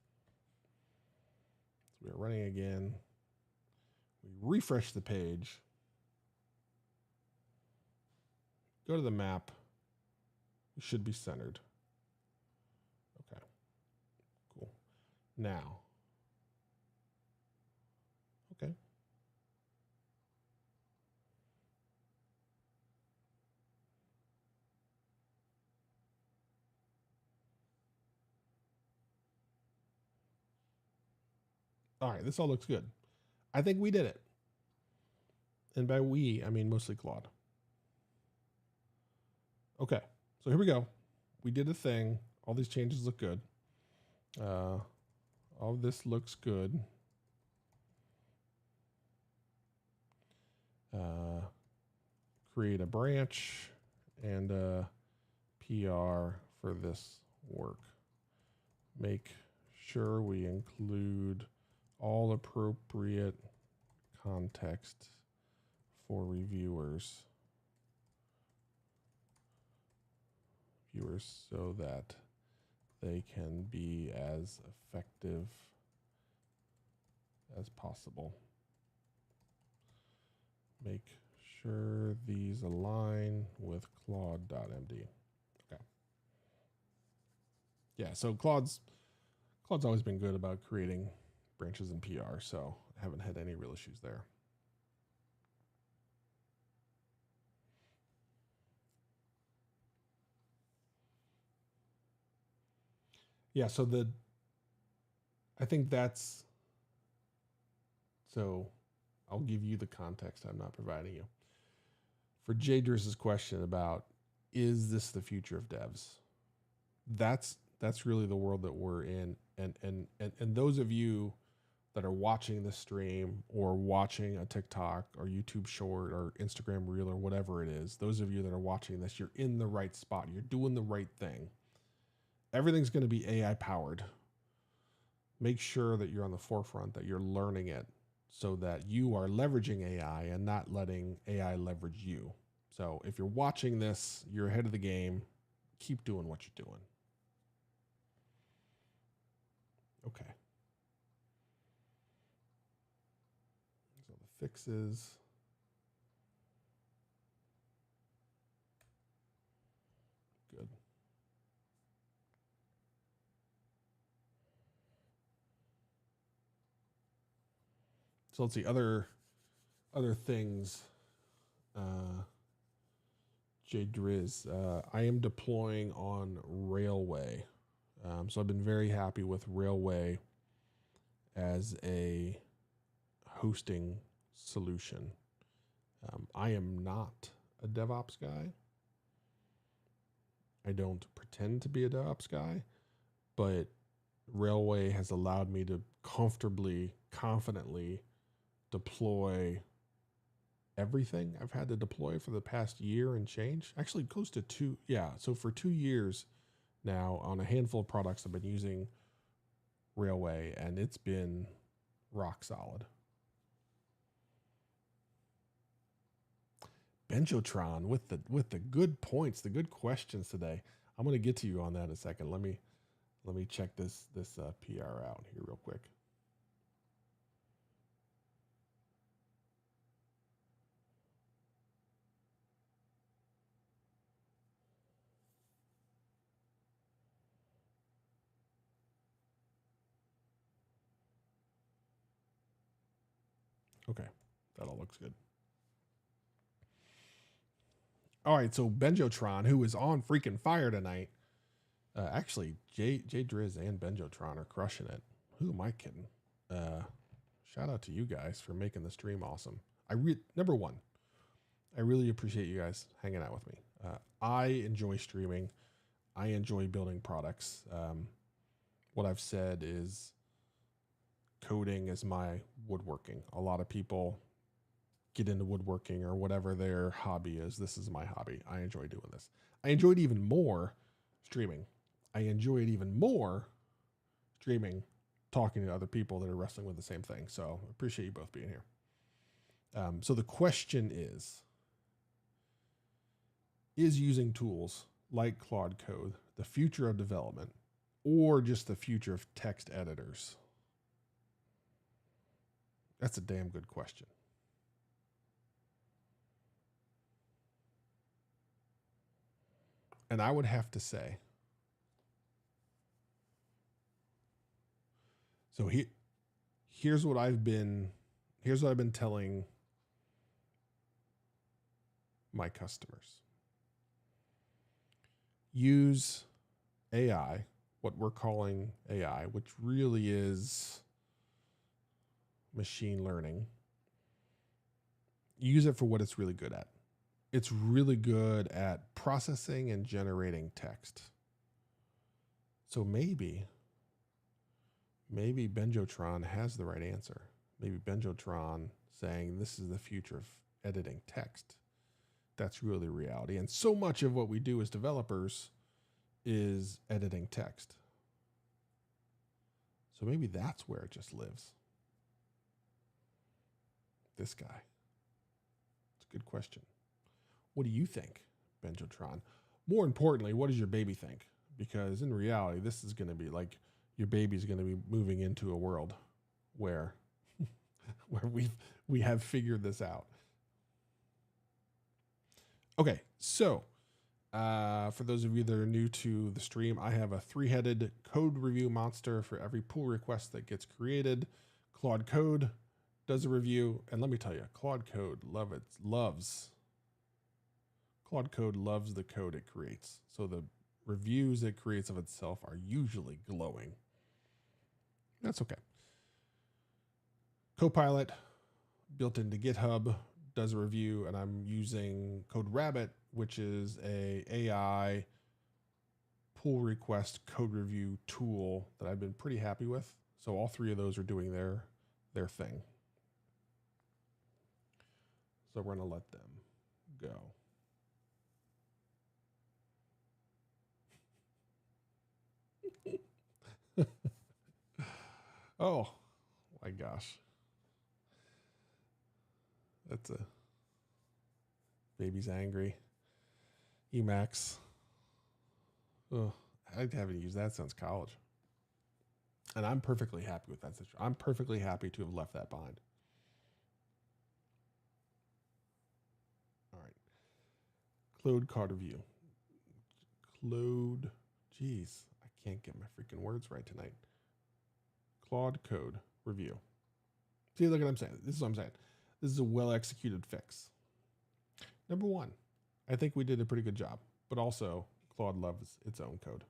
So we're running again. We refresh the page. Go to the map. We should be centered. Okay, cool. Now, okay. All right, this all looks good. I think we did it. And by we, I mean mostly Claude. Okay, so here we go. We did a thing. All these changes look good. All this looks good. Create a branch and a PR for this work. Make sure we include all appropriate context for reviewers so that they can be as effective as possible. Make sure these align with Claude.md. Okay. Yeah, so Claude's always been good about creating branches in PR, so I haven't had any real issues there. Yeah, so I think that's, so I'll give you the context I'm not providing you. For Jay Drizz's question about, is this the future of devs? That's really the world that we're in. And those of you that are watching this stream or watching a TikTok or YouTube short or Instagram reel or whatever it is, those of you that are watching this, you're in the right spot. You're doing the right thing. Everything's going to be AI powered. Make sure that you're on the forefront, that you're learning it so that you are leveraging AI and not letting AI leverage you. So if you're watching this, you're ahead of the game. Keep doing what you're doing. Okay. So the fixes. Good. So let's see, other things. Jay Driz, I am deploying on Railway. So I've been very happy with Railway as a hosting solution. I am not a DevOps guy. I don't pretend to be a DevOps guy, but Railway has allowed me to comfortably, confidently deploy everything I've had to deploy for the past year and change. Actually, close to 2. Yeah, so for 2 years now, on a handful of products, I've been using Railway, and it's been rock solid. Benjotron with the good points, the good questions today. I'm going to get to you on that in a second. Let me check this PR out here real quick. Okay, that all looks good. All right, so Benjotron, who is on freaking fire tonight. Actually, Jay Driz and Benjotron are crushing it. Who am I kidding? Shout out to you guys for making the stream awesome. Number one, I really appreciate you guys hanging out with me. I enjoy streaming. I enjoy building products. What I've said is coding is my woodworking. A lot of people get into woodworking or whatever their hobby is. This is my hobby. I enjoy doing this. I enjoyed even more streaming. I enjoy it even more streaming, talking to other people that are wrestling with the same thing. So I appreciate you both being here. So the question is using tools like Claude Code the future of development or just the future of text editors? That's a damn good question. And I would have to say, so here's what I've been telling my customers. Use AI, what we're calling AI, which really is machine learning. Use it for what it's really good at. It's really good at processing and generating text. So maybe Benjotron has the right answer. Maybe Benjotron saying this is the future of editing text. That's really reality. And so much of what we do as developers is editing text. So maybe that's where it just lives. This guy. It's a good question. What do you think, Benjotron? More importantly, what does your baby think? Because in reality, this is going to be like your baby's going to be moving into a world where we have figured this out. Okay, so for those of you that are new to the stream, I have a 3-headed code review monster for every pull request that gets created. Claude Code does a review, and let me tell you, Claude Code loves the code it creates. So the reviews it creates of itself are usually glowing. That's okay. Copilot, built into GitHub, does a review, and I'm using CodeRabbit, which is a AI pull request code review tool that I've been pretty happy with. So all three of those are doing their thing. So we're going to let them go. Oh my gosh. That's a baby's angry. Emacs. Oh, I haven't used that since college. And I'm perfectly happy with that situation. I'm perfectly happy to have left that behind. All right. Claude Code review. Claude, geez, I can't get my freaking words right tonight. Claude Code review. See, look what I'm saying. This is what I'm saying. This is a well-executed fix. Number one, I think we did a pretty good job, but also Claude loves its own code.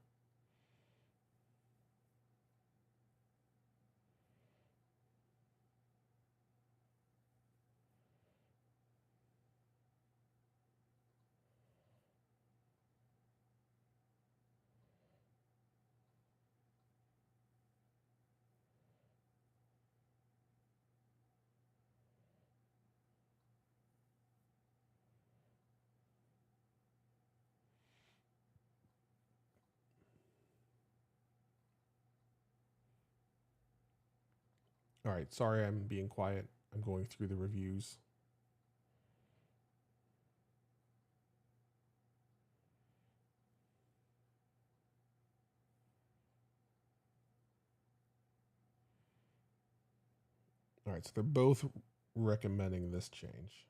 All right, sorry I'm being quiet. I'm going through the reviews. All right, so they're both recommending this change.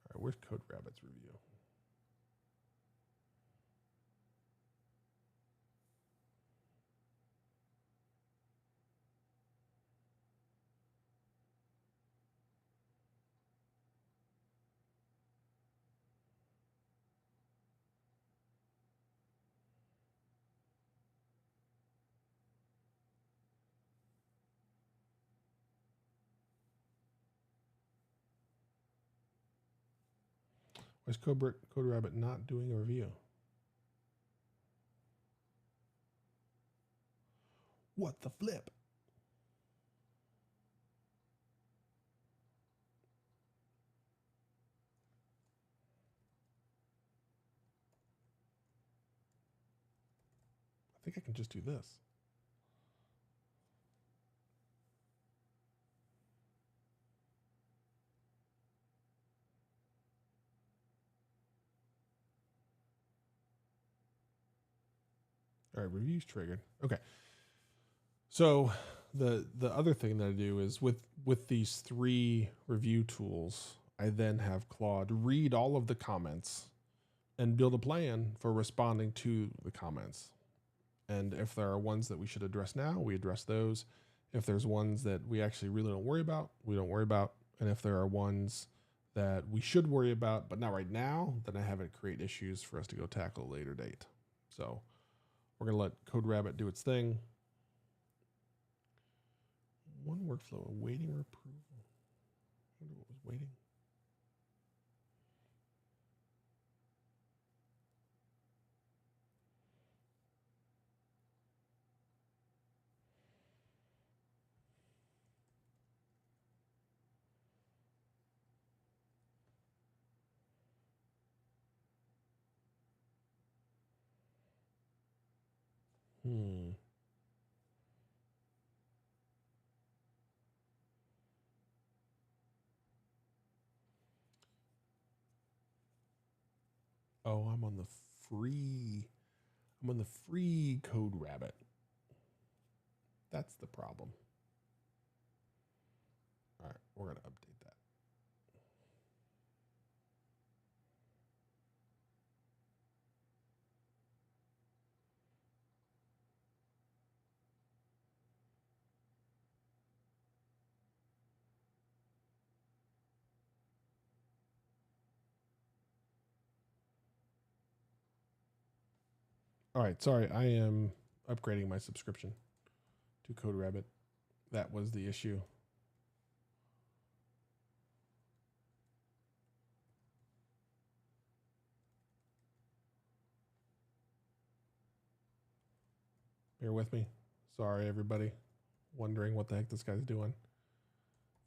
All right, where's CodeRabbit's review? Why is CodeRabbit not doing a review? What the flip? I think I can just do this. All right, reviews triggered. Okay. So the other thing that I do is with these 3 review tools, I then have Claude read all of the comments and build a plan for responding to the comments. And if there are ones that we should address now, we address those. If there's ones that we actually really don't worry about, we don't worry about. And if there are ones that we should worry about, but not right now, then I have it create issues for us to go tackle at a later date. So we're going to let CodeRabbit do its thing. One workflow, awaiting approval. I wonder what was waiting. Oh, I'm on the free CodeRabbit. That's the problem. All right, we're going to update that. All right, sorry, I am upgrading my subscription to CodeRabbit. That was the issue. Bear with me. Sorry, everybody. Wondering what the heck this guy's doing.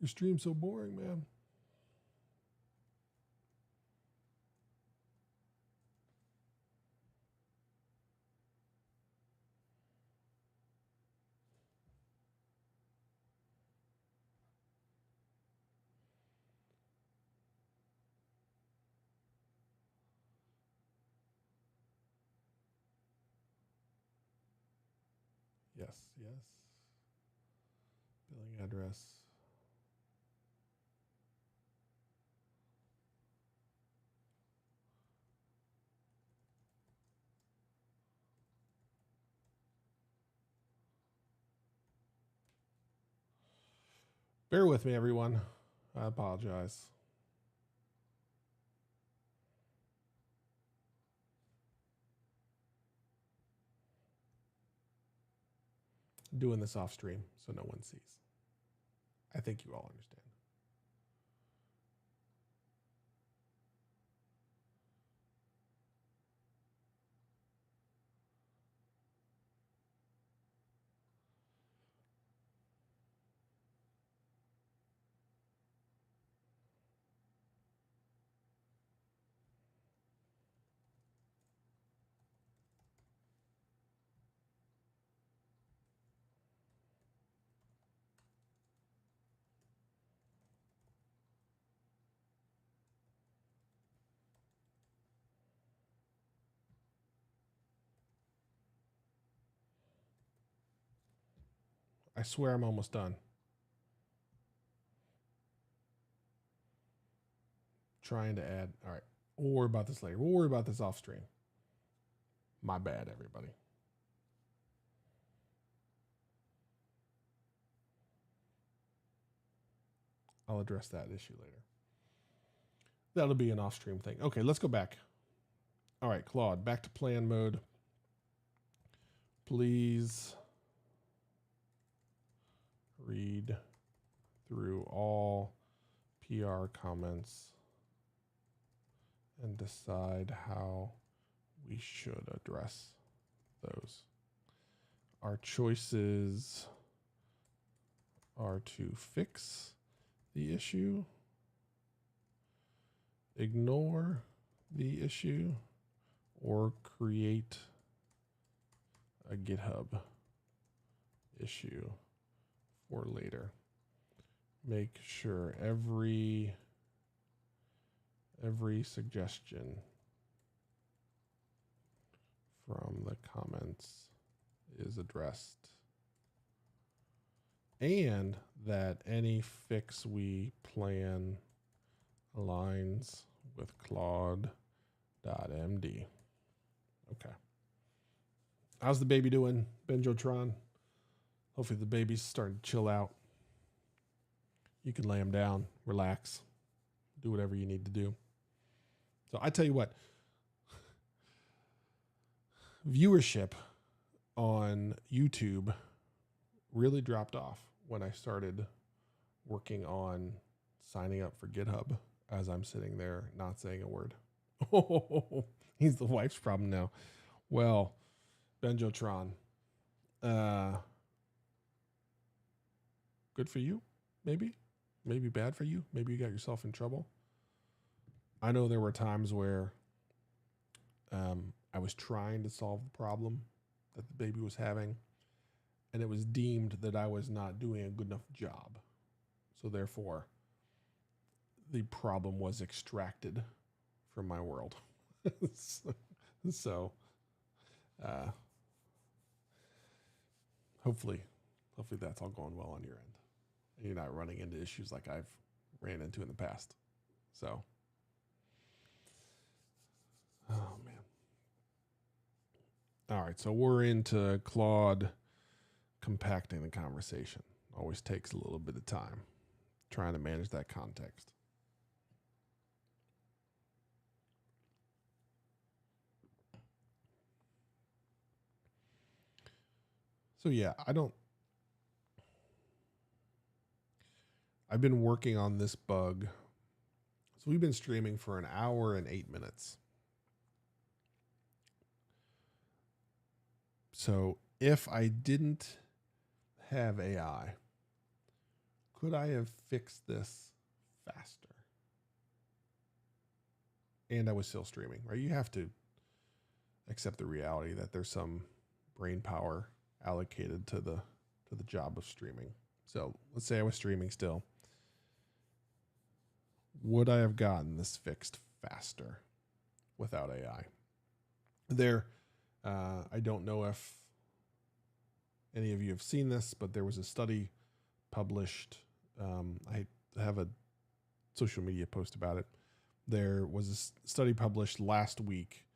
Your stream's so boring, man. Yes, yes. Billing address. Bear with me, everyone. I apologize. I'm doing this off stream so no one sees. I think you all understand. I swear I'm almost done. Trying to add. All right. We'll worry about this later. We'll worry about this off stream. My bad, everybody. I'll address that issue later. That'll be an off stream thing. Okay, let's go back. All right, Claude, back to plan mode. Please read through all PR comments and decide how we should address those. our choices are to fix the issue, ignore the issue, or create a GitHub issue for later. Make sure every suggestion from the comments is addressed, and that any fix we plan aligns with Claude.md. Okay. How's the baby doing, Benjotron? Hopefully the baby's starting to chill out. You can lay him down, relax, do whatever you need to do. So I tell you what, viewership on YouTube really dropped off when I started working on signing up for GitHub, as I'm sitting there not saying a word. Oh, he's the wife's problem now. Well, Benjotron, good for you, maybe bad for you. Maybe you got yourself in trouble. I know there were times where I was trying to solve the problem that the baby was having, and it was deemed that I was not doing a good enough job. So therefore, the problem was extracted from my world. So hopefully that's all going well on your end. And you're not running into issues like I've ran into in the past. So, oh man. All right, so we're into Claude compacting the conversation. Always takes a little bit of time trying to manage that context. So yeah, I've been working on this bug. So we've been streaming for an hour and 8 minutes. So if I didn't have AI, could I have fixed this faster? And I was still streaming, right? You have to accept the reality that there's some brain power allocated to the job of streaming. So let's say I was streaming still. Would I have gotten this fixed faster without AI? I don't know if any of you have seen this, but there was a study published. I have a social media post about it. There was a study published last week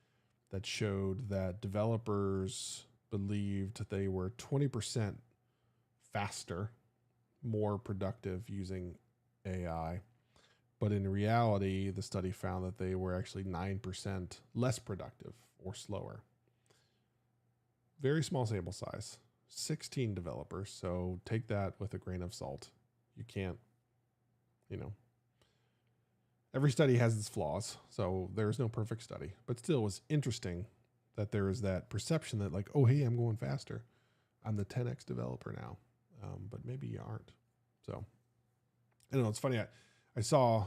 that showed that developers believed they were 20% faster, more productive using AI. But in reality, the study found that they were actually 9% less productive or slower. Very small sample size, 16 developers. So take that with a grain of salt. You can't, every study has its flaws. So there's no perfect study, but still it was interesting that there is that perception that like, oh, hey, I'm going faster. I'm the 10X developer now. But maybe you aren't. So I don't know. It's funny. I saw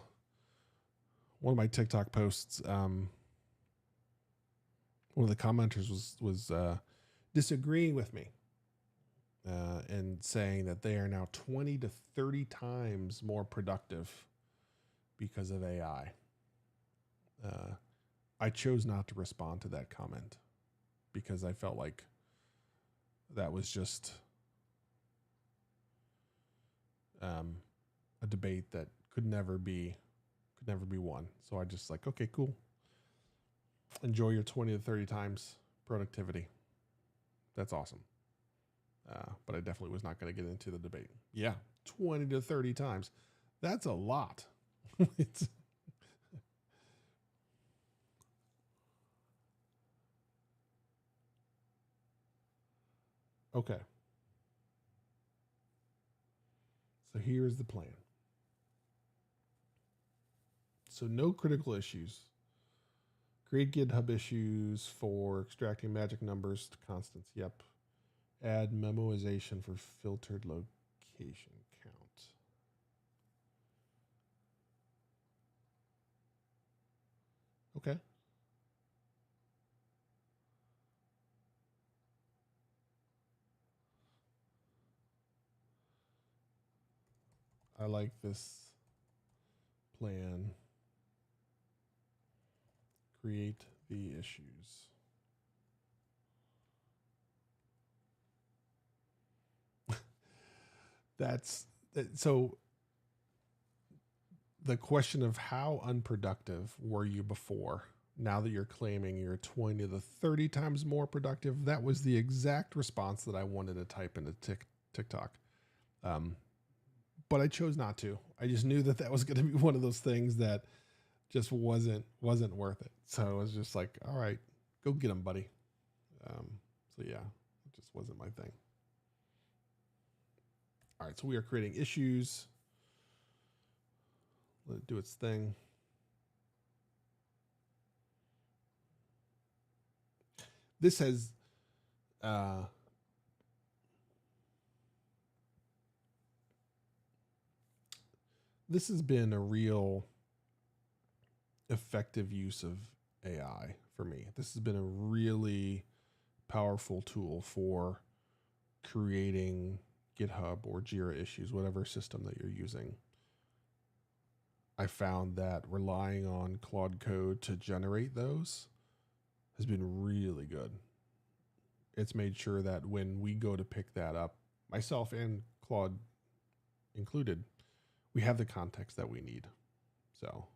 one of my TikTok posts. One of the commenters was disagreeing with me and saying that they are now 20 to 30 times more productive because of AI. I chose not to respond to that comment because I felt like that was just a debate that could never be won. So I just like, okay, cool. Enjoy your 20 to 30 times productivity. That's awesome. But I definitely was not going to get into the debate. Yeah, 20 to 30 times. That's a lot. It's okay. So here's the plan. So no critical issues. Create GitHub issues for extracting magic numbers to constants. Yep. Add memoization for filtered location count. Okay. I like this plan. Create the issues. So the question of how unproductive were you before? Now that you're claiming you're 20 to 30 times more productive, that was the exact response that I wanted to type into TikTok. But I chose not to. I just knew that was going to be one of those things that just wasn't worth it. So I was just like, all right, go get them, buddy. So yeah, it just wasn't my thing. All right, so we are creating issues. Let it do its thing. This has this has been a real effective use of AI for me. This has been a really powerful tool for creating GitHub or Jira issues, whatever system that you're using. I found that relying on Claude Code to generate those has been really good. It's made sure that when we go to pick that up, myself and Claude included, we have the context that we need. So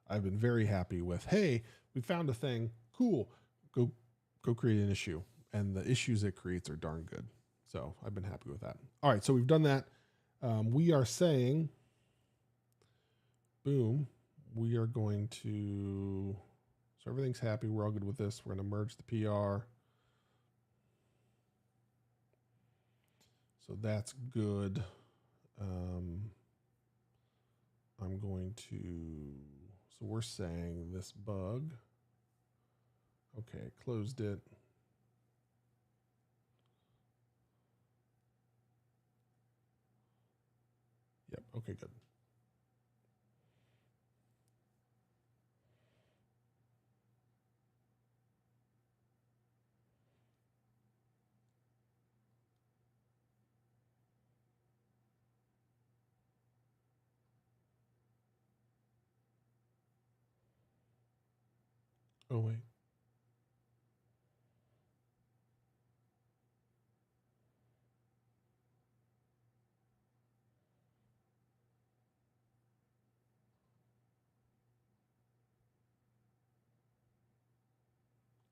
I've been very happy with, hey, we found a thing, cool, go create an issue. And the issues it creates are darn good. So I've been happy with that. All right, so we've done that. We are saying, boom, we are going to, so everything's happy. We're all good with this. We're going to merge the PR. So that's good. I'm going to, so we're saying this bug. Okay, closed it. Yep, okay, good. Oh, wait.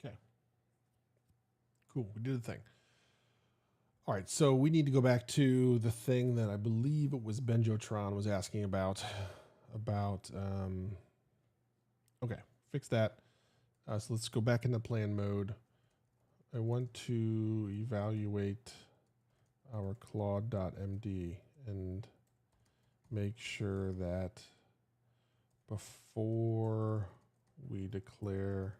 Okay. Cool, we did the thing. All right, so we need to go back to the thing that I believe it was Benjotron was asking about, okay, fix that. So let's go back into plan mode. I want to evaluate our Claude.md and make sure that before we declare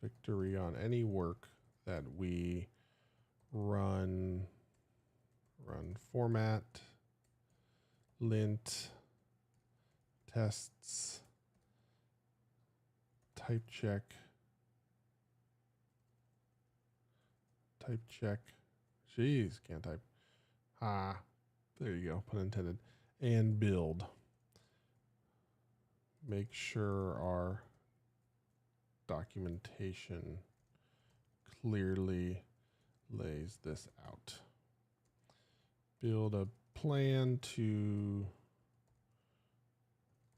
victory on any work that we run format lint tests type check jeez, can't type, there you go, pun intended, and build. Make sure our documentation clearly lays this out. Build a plan to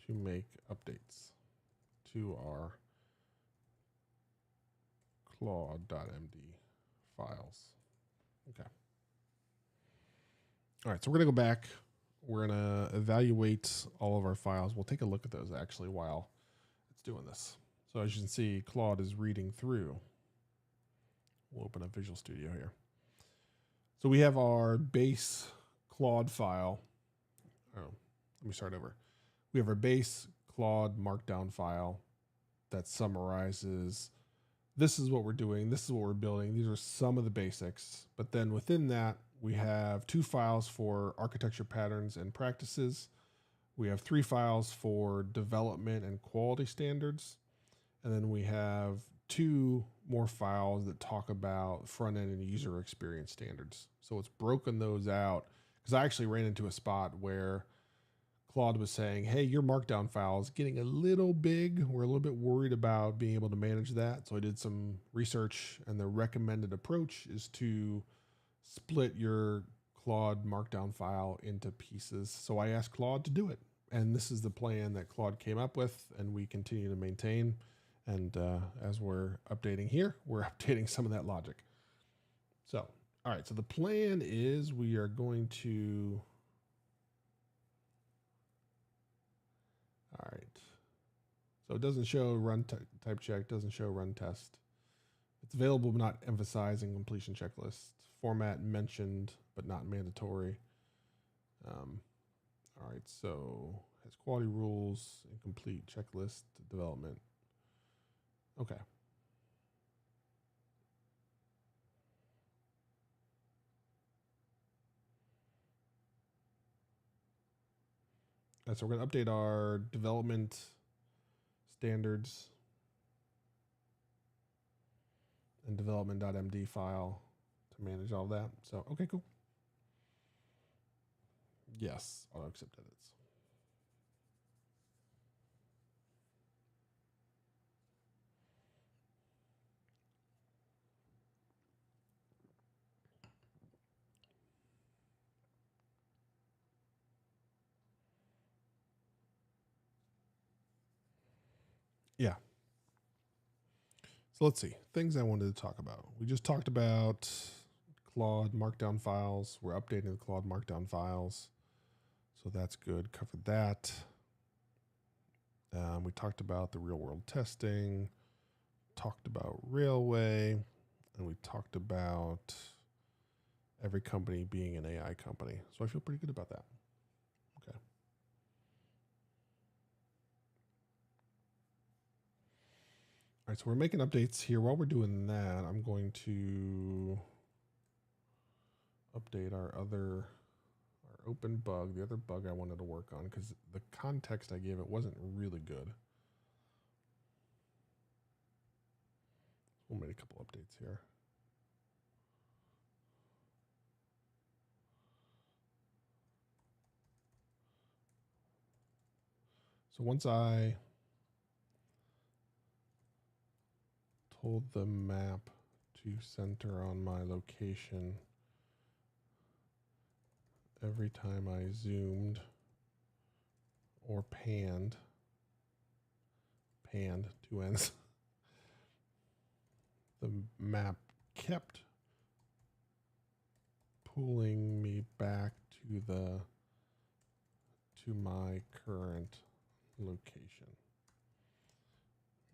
make updates to our Claude.md files. Okay. All right, so we're going to go back. We're going to evaluate all of our files. We'll take a look at those actually while it's doing this. So as you can see, Claude is reading through. We'll open up Visual Studio here. So we have our base Claude file. Oh, let me start over. We have our base Claude markdown file that summarizes this is what we're doing. This is what we're building. These are some of the basics. But then within that, we have 2 files for architecture patterns and practices. We have 3 files for development and quality standards. And then we have 2 more files that talk about front end and user experience standards. So it's broken those out because I actually ran into a spot where Claude was saying, hey, your markdown file is getting a little big. We're a little bit worried about being able to manage that. So I did some research, and the recommended approach is to split your Claude markdown file into pieces. So I asked Claude to do it. And this is the plan that Claude came up with, and we continue to maintain. And as we're updating here, we're updating some of that logic. So, all right. So the plan is we are going to... All right. So it doesn't show run type check, doesn't show run test. It's available but not emphasizing completion checklist. Format mentioned but not mandatory. All right, so has quality rules, incomplete checklist, development. Okay. So we're going to update our development standards and development.md file to manage all that. So, okay, cool. Yes, auto accept edits. Yeah. So let's see. Things I wanted to talk about. We just talked about Claude Markdown files. We're updating the Claude Markdown files. So that's good. Covered that. We talked about the real world testing, talked about Railway, and we talked about every company being an AI company. So I feel pretty good about that. Okay. All right, so we're making updates here. While we're doing that, I'm going to update our open bug, the other bug I wanted to work on, because the context I gave it wasn't really good. We'll make a couple updates here. So once I told the map to center on my location, every time I zoomed or panned, 2 ends, the map kept pulling me back to my current location.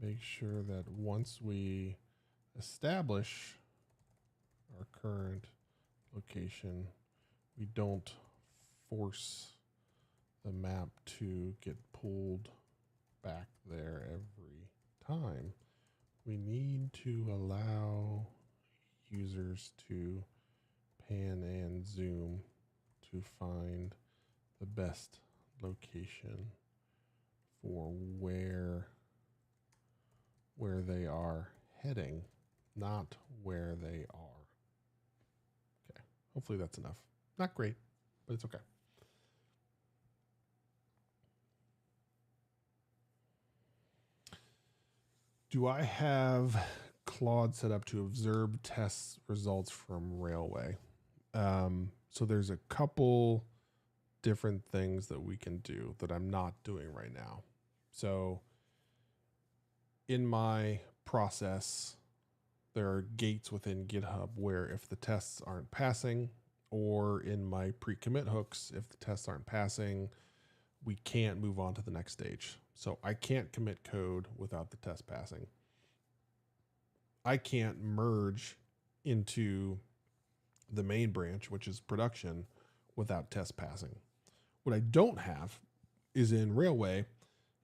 Make sure that once we establish our current location, we don't force the map to get pulled back there every time. We need to allow users to pan and zoom to find the best location for where they are heading, not where they are. Okay, hopefully that's enough. Not great, but it's okay. Do I have Claude set up to observe test results from Railway? So there's a couple different things that we can do that I'm not doing right now. So in my process, there are gates within GitHub where if the tests aren't passing, or in my pre-commit hooks, if the tests aren't passing, we can't move on to the next stage. So I can't commit code without the test passing. I can't merge into the main branch, which is production, without test passing. What I don't have is in Railway,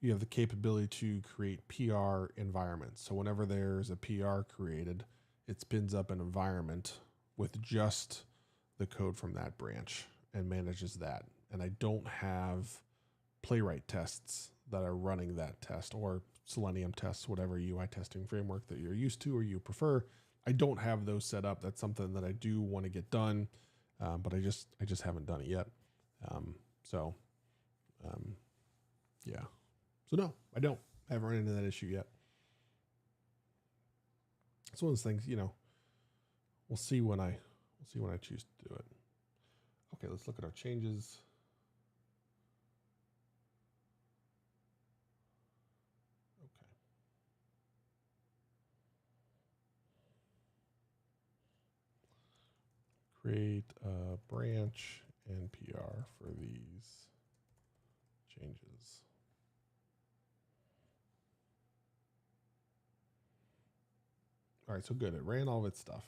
you have the capability to create PR environments. So whenever there's a PR created, it spins up an environment with just the code from that branch and manages that. And I don't have playwright tests that are running that test, or Selenium tests, whatever UI testing framework that you're used to or you prefer. I don't have those set up. That's something that I do want to get done, but I just haven't done it yet. Yeah. So no, I haven't run into that issue yet. It's one of those things, we'll see when I choose to do it. Okay, let's look at our changes. Okay. Create a branch NPR for these changes. All right, so good. It ran all of its stuff.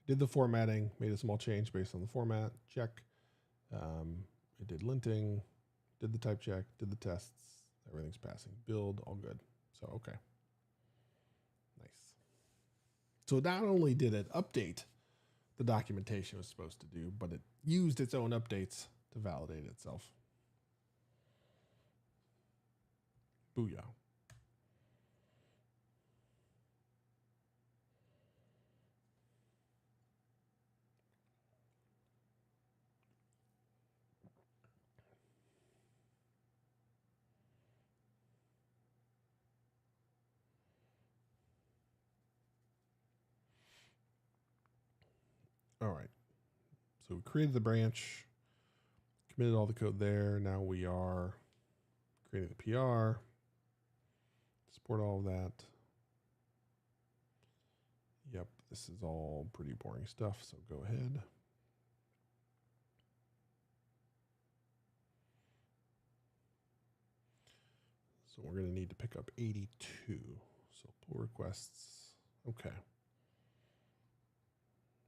Did the formatting, made a small change based on the format, check. It did linting, did the type check, did the tests, everything's passing. Build, all good. So, okay. Nice. So not only did it update the documentation it was supposed to do, but it used its own updates to validate itself. Booyah. All right. So we created the branch, committed all the code there. Now we are creating the PR, support all of that. Yep, this is all pretty boring stuff, so go ahead. So we're going to need to pick up 82. So pull requests. Okay.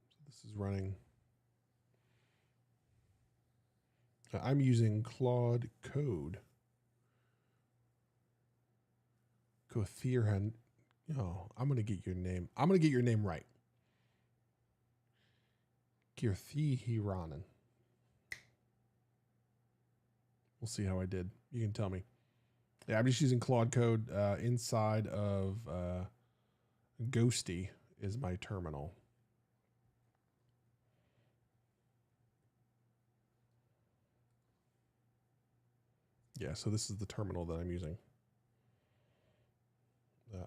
So this is running. I'm using Claude Code. Kothirhan. Oh, I'm going to get your name. I'm going to get your name right. Kirthihiranen. We'll see how I did. You can tell me. Yeah, I'm just using Claude Code inside of Ghosty is my terminal. Yeah, so this is the terminal that I'm using.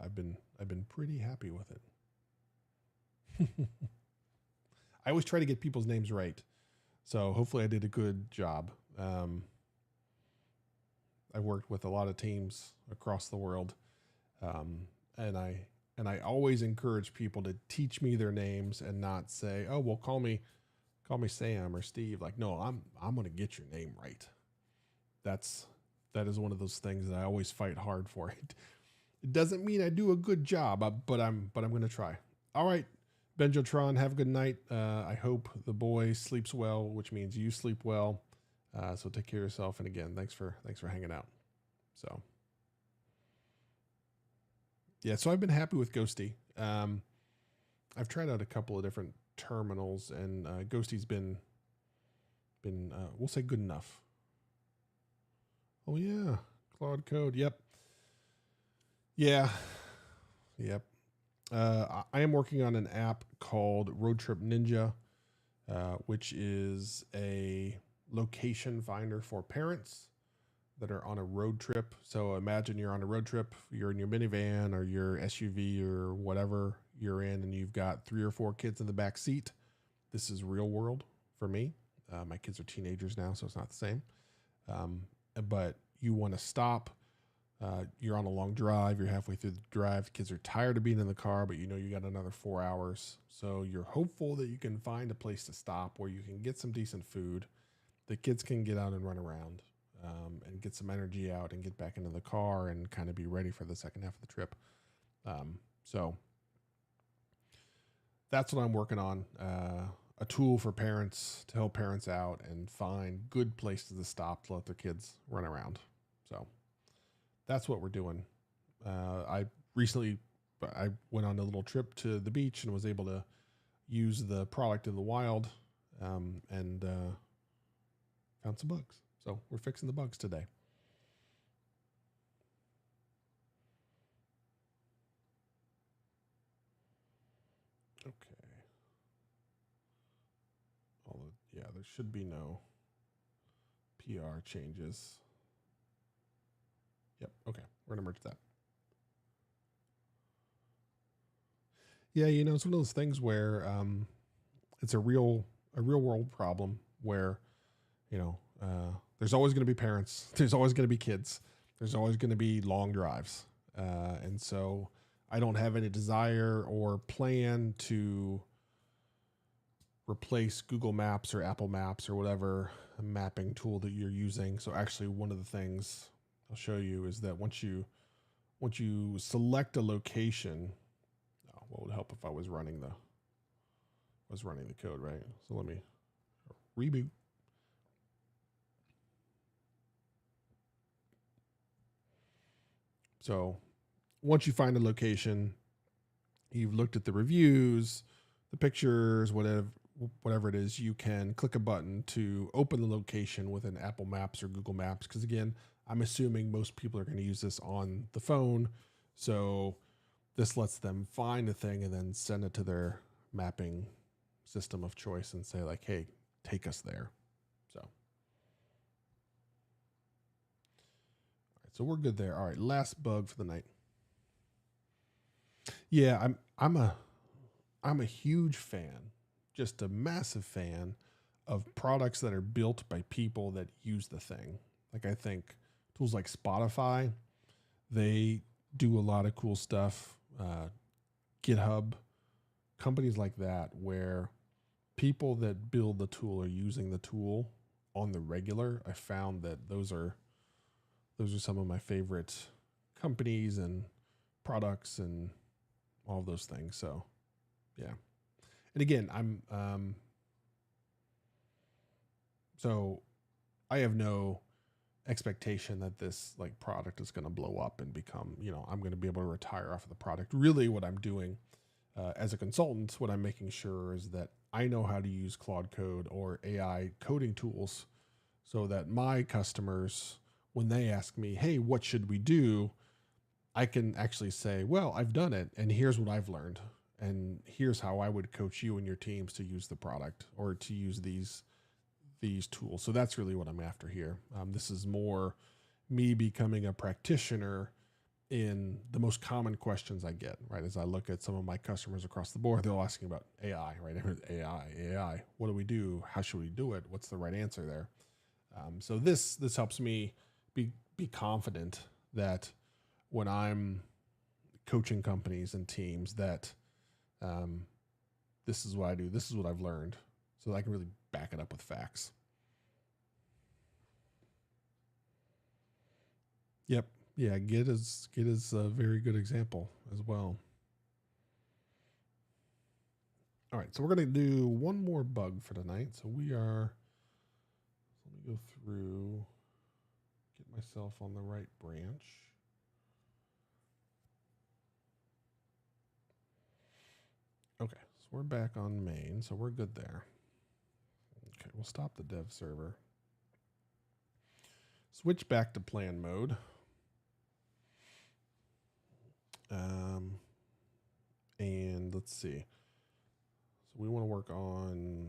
I've been pretty happy with it. I always try to get people's names right, so hopefully I did a good job. I've worked with a lot of teams across the world, and I always encourage people to teach me their names and not say, "Oh, well, call me Sam or Steve." Like, no, I'm going to get your name right. That is one of those things that I always fight hard for. It doesn't mean I do a good job, but I'm going to try. All right, Benjotron, have a good night. I hope the boy sleeps well, which means you sleep well. So take care of yourself. And again, thanks for hanging out. So yeah, so I've been happy with Ghosty. I've tried out a couple of different terminals, and Ghosty's been we'll say good enough. Oh yeah, Claude Code. Yep. Yeah. Yep. I am working on an app called Road Trip Ninja, which is a location finder for parents that are on a road trip. So imagine you're on a road trip, you're in your minivan or your SUV or whatever you're in, and you've got 3 or 4 kids in the back seat. This is real world for me. My kids are teenagers now, so it's not the same. But you want to stop. You're on a long drive. You're halfway through the drive. The kids are tired of being in the car, but you know you got another 4 hours. So you're hopeful that you can find a place to stop where you can get some decent food. The kids can get out and run around and get some energy out and get back into the car and kind of be ready for the second half of the trip. So that's what I'm working on. A tool for parents to help parents out and find good places to stop to let their kids run around. So that's what we're doing. I recently I went on a little trip to the beach and was able to use the product in the wild, and found some bugs. So we're fixing the bugs today. Okay. Yeah, there should be no PR changes. Yep. Okay. We're gonna merge that. Yeah, it's one of those things where it's a real world problem where there's always going to be parents, there's always going to be kids, there's always going to be long drives, and so I don't have any desire or plan to replace Google Maps or Apple Maps or whatever mapping tool that you're using. So actually, one of the things I'll show you is that once you select a location, what would help if I was running the code, right? So let me reboot. So once you find a location, you've looked at the reviews, the pictures, whatever it is, you can click a button to open the location within Apple Maps or Google Maps. Because again, I'm assuming most people are going to use this on the phone. So this lets them find a thing and then send it to their mapping system of choice and say like, hey, take us there. So we're good there. All right, last bug for the night. Yeah, I'm a huge fan, just a massive fan of products that are built by people that use the thing. Like I think tools like Spotify, they do a lot of cool stuff. GitHub, companies like that, where people that build the tool are using the tool on the regular. I found that those are some of my favorite companies and products and all of those things. So, yeah. And again, so I have no expectation that this like product is going to blow up and become, I'm going to be able to retire off of the product. Really what I'm doing as a consultant, what I'm making sure is that I know how to use Claude Code or AI coding tools so that my customers, when they ask me, hey, what should we do? I can actually say, well, I've done it and here's what I've learned. And here's how I would coach you and your teams to use the product or to use these tools. So that's really what I'm after here. This is more me becoming a practitioner in the most common questions I get, right? As I look at some of my customers across the board, they're all asking about AI, right? AI. What do we do? How should we do it? What's the right answer there? So this helps me be confident that when I'm coaching companies and teams that this is what I do, this is what I've learned, so that I can really back it up with facts. Yep. Yeah, Git is a very good example as well. All right, so we're going to do one more bug for tonight. So let me go through, get myself on the right branch. Okay, so we're back on main, so we're good there. Okay, we'll stop the dev server. Switch back to plan mode. And let's see. So we want to work on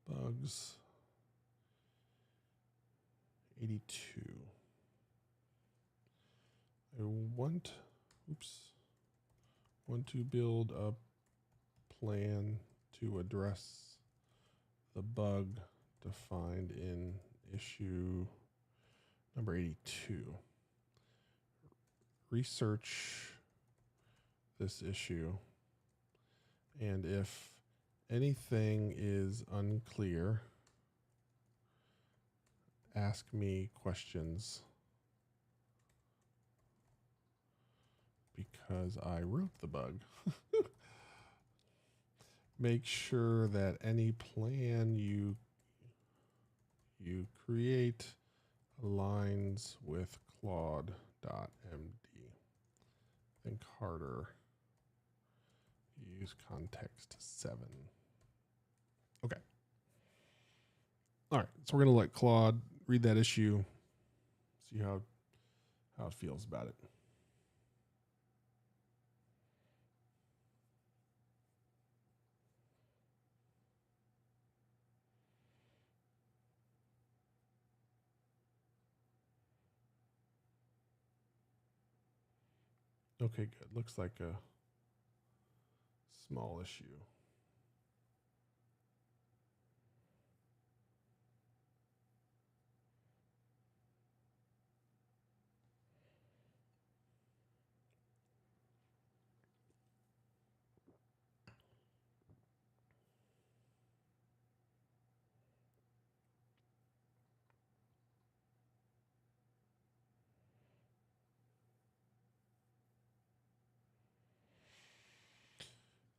bugs 82. I want to build a plan to address the bug defined in issue number 82. Research this issue, and if anything is unclear, ask me questions because I wrote the bug. Make sure that any plan you create aligns with Claude.md. Think harder. Use context 7. Okay. All right. So we're going to let Claude read that issue, see how it feels about it. Okay, good. Looks like a small issue.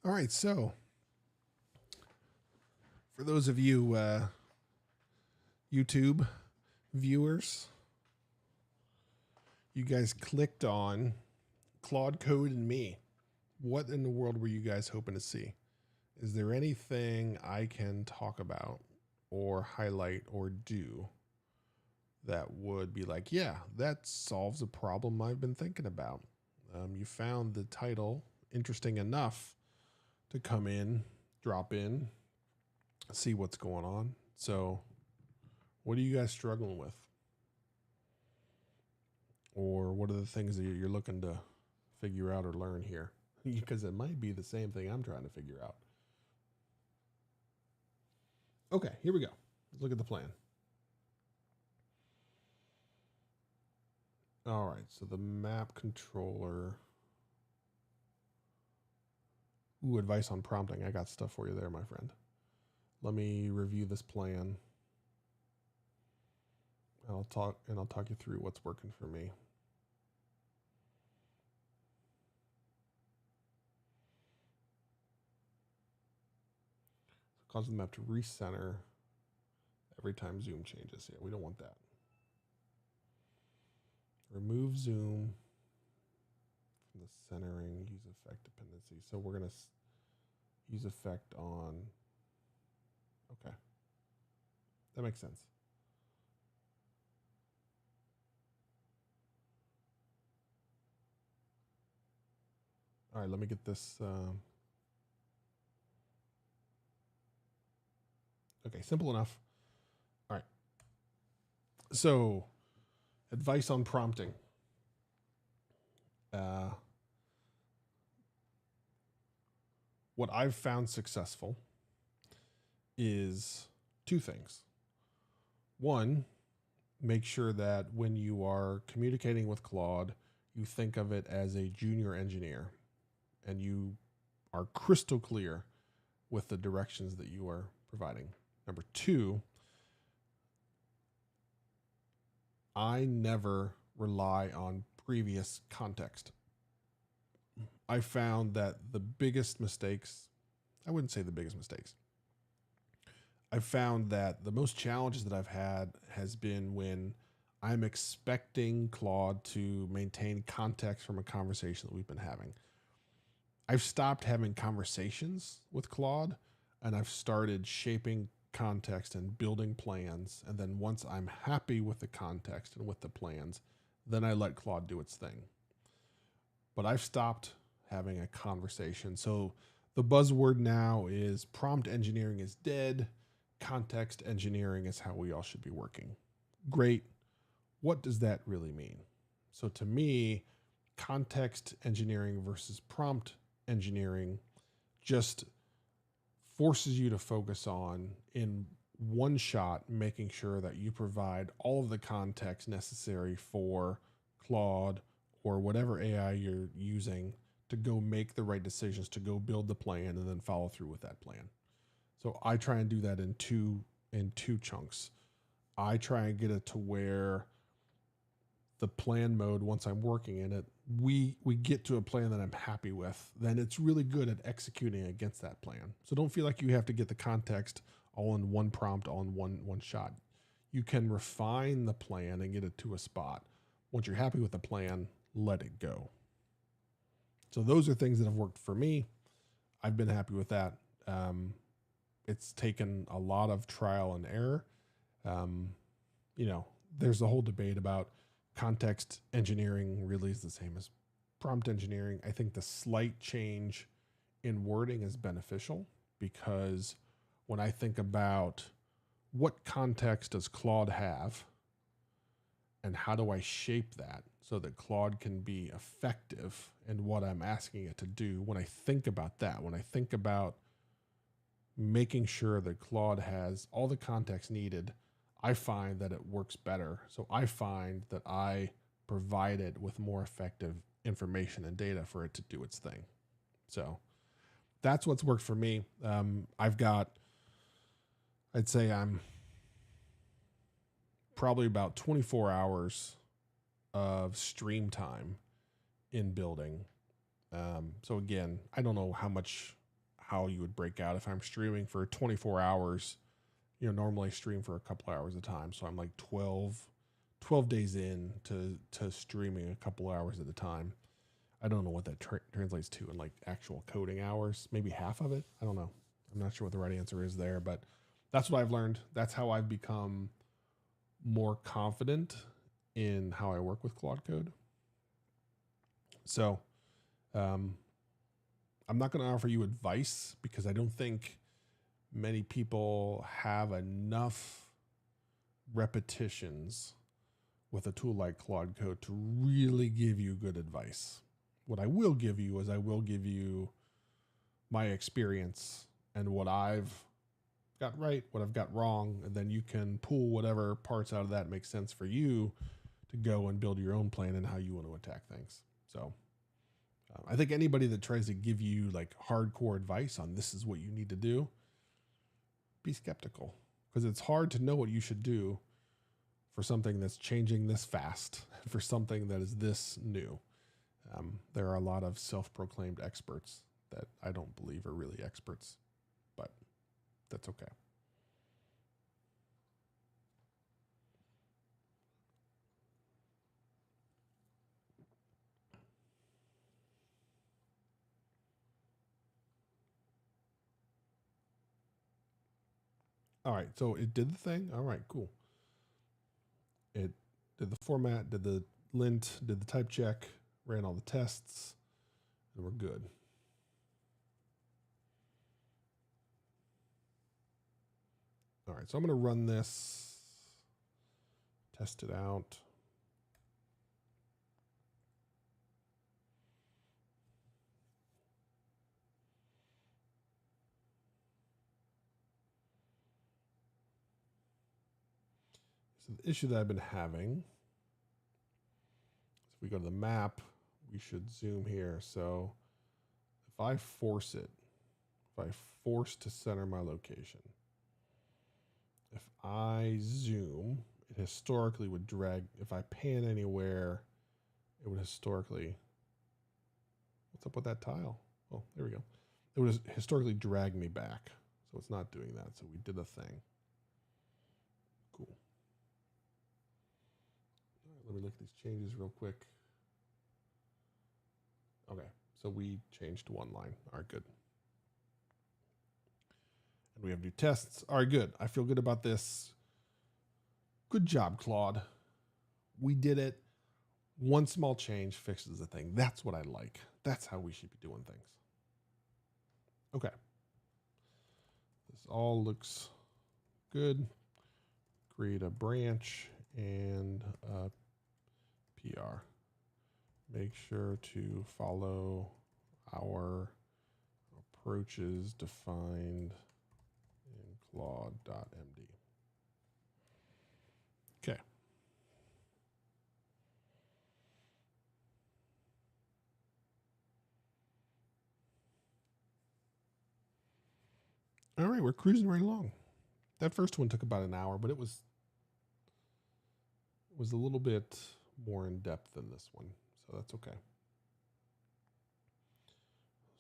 All right, so for those of you YouTube viewers, you guys clicked on Claude Code and me. What in the world were you guys hoping to see? Is there anything I can talk about or highlight or do that would be like, yeah, that solves a problem I've been thinking about? You found the title interesting enough to come in, drop in, see what's going on. So what are you guys struggling with? Or what are the things that you're looking to figure out or learn here? Because it might be the same thing I'm trying to figure out. Okay, here we go. Let's look at the plan. All right, so the map controller. Ooh, advice on prompting. I got stuff for you there, my friend. Let me review this plan. I'll talk you through what's working for me. Cause the map to recenter every time zoom changes. Yeah, we don't want that. Remove zoom from the centering, use effect dependency. So we're going to use effect on, okay. That makes sense. All right, let me get this. Okay, simple enough. All right. So, advice on prompting. What I've found successful is two things. One, make sure that when you are communicating with Claude, you think of it as a junior engineer and you are crystal clear with the directions that you are providing. Number two, I never rely on previous context. I found that the biggest mistakes, I wouldn't say the biggest mistakes. I found that the most challenges that I've had has been when I'm expecting Claude to maintain context from a conversation that we've been having. I've stopped having conversations with Claude and I've started shaping context and building plans. And then once I'm happy with the context and with the plans, then I let Claude do its thing. But I've stopped having a conversation. So the buzzword now is prompt engineering is dead. Context engineering is how we all should be working. Great. What does that really mean? So to me, context engineering versus prompt engineering just forces you to focus on in one shot, making sure that you provide all of the context necessary for Claude or whatever AI you're using to go make the right decisions, to go build the plan and then follow through with that plan. So I try and do that in two chunks. I try and get it to where the plan mode, once I'm working in it, we get to a plan that I'm happy with, then it's really good at executing against that plan. So don't feel like you have to get the context all in one prompt, all in one shot. you can refine the plan and get it to a spot. Once you're happy with the plan, let it go. So those are things that have worked for me. I've been happy with that. It's taken a lot of trial and error. There's a whole debate about context engineering really is the same as prompt engineering. I think the slight change in wording is beneficial, because when I think about what context does Claude have and how do I shape that so that Claude can be effective in what I'm asking it to do, when I think about that, when I think about making sure that Claude has all the context needed, I find that it works better. So I find that I provide it with more effective information and data for it to do its thing. So that's what's worked for me. I'd say I'm probably about 24 hours of stream time in building. So again, I don't know how you would break out if I'm streaming for 24 hours. Normally stream for a couple hours at a time. So I'm like 12 days in to streaming a couple hours at a time. I don't know what that translates to in like actual coding hours, maybe half of it. I don't know. I'm not sure what the right answer is there, but that's what I've learned. That's how I've become more confident in how I work with Claude Code. So I'm not going to offer you advice, because I don't think many people have enough repetitions with a tool like Claude Code to really give you good advice. What I will give you is I will give you my experience and what I've got right, what I've got wrong, and then you can pull whatever parts out of that make sense for you to go and build your own plan and how you want to attack things. So I think anybody that tries to give you like hardcore advice on this is what you need to do, be skeptical, because it's hard to know what you should do for something that's changing this fast, for something that is this new. There are a lot of self-proclaimed experts that I don't believe are really experts, but that's okay. All right, so it did the thing. All right, cool. It did the format, did the lint, did the type check, ran all the tests, and we're good. All right, so I'm going to run this, test it out. So the issue that I've been having, if we go to the map, we should zoom here. So if I force to center my location, if I zoom, it historically would drag. If I pan anywhere, it would historically, what's up with that tile? Oh, there we go. It would historically drag me back. So it's not doing that. So we did a thing. Cool. All right, let me look at these changes real quick. Okay, so we changed to one line. All right, good. And we have new tests. All right, good. I feel good about this. Good job, Claude. We did it. One small change fixes the thing. That's what I like. That's how we should be doing things. Okay. This all looks good. Create a branch and a PR. Make sure to follow our approaches defined in Claude.md. Okay. All right, we're cruising right along. That first one took about an hour, but it was a little bit more in depth than this one, so that's okay.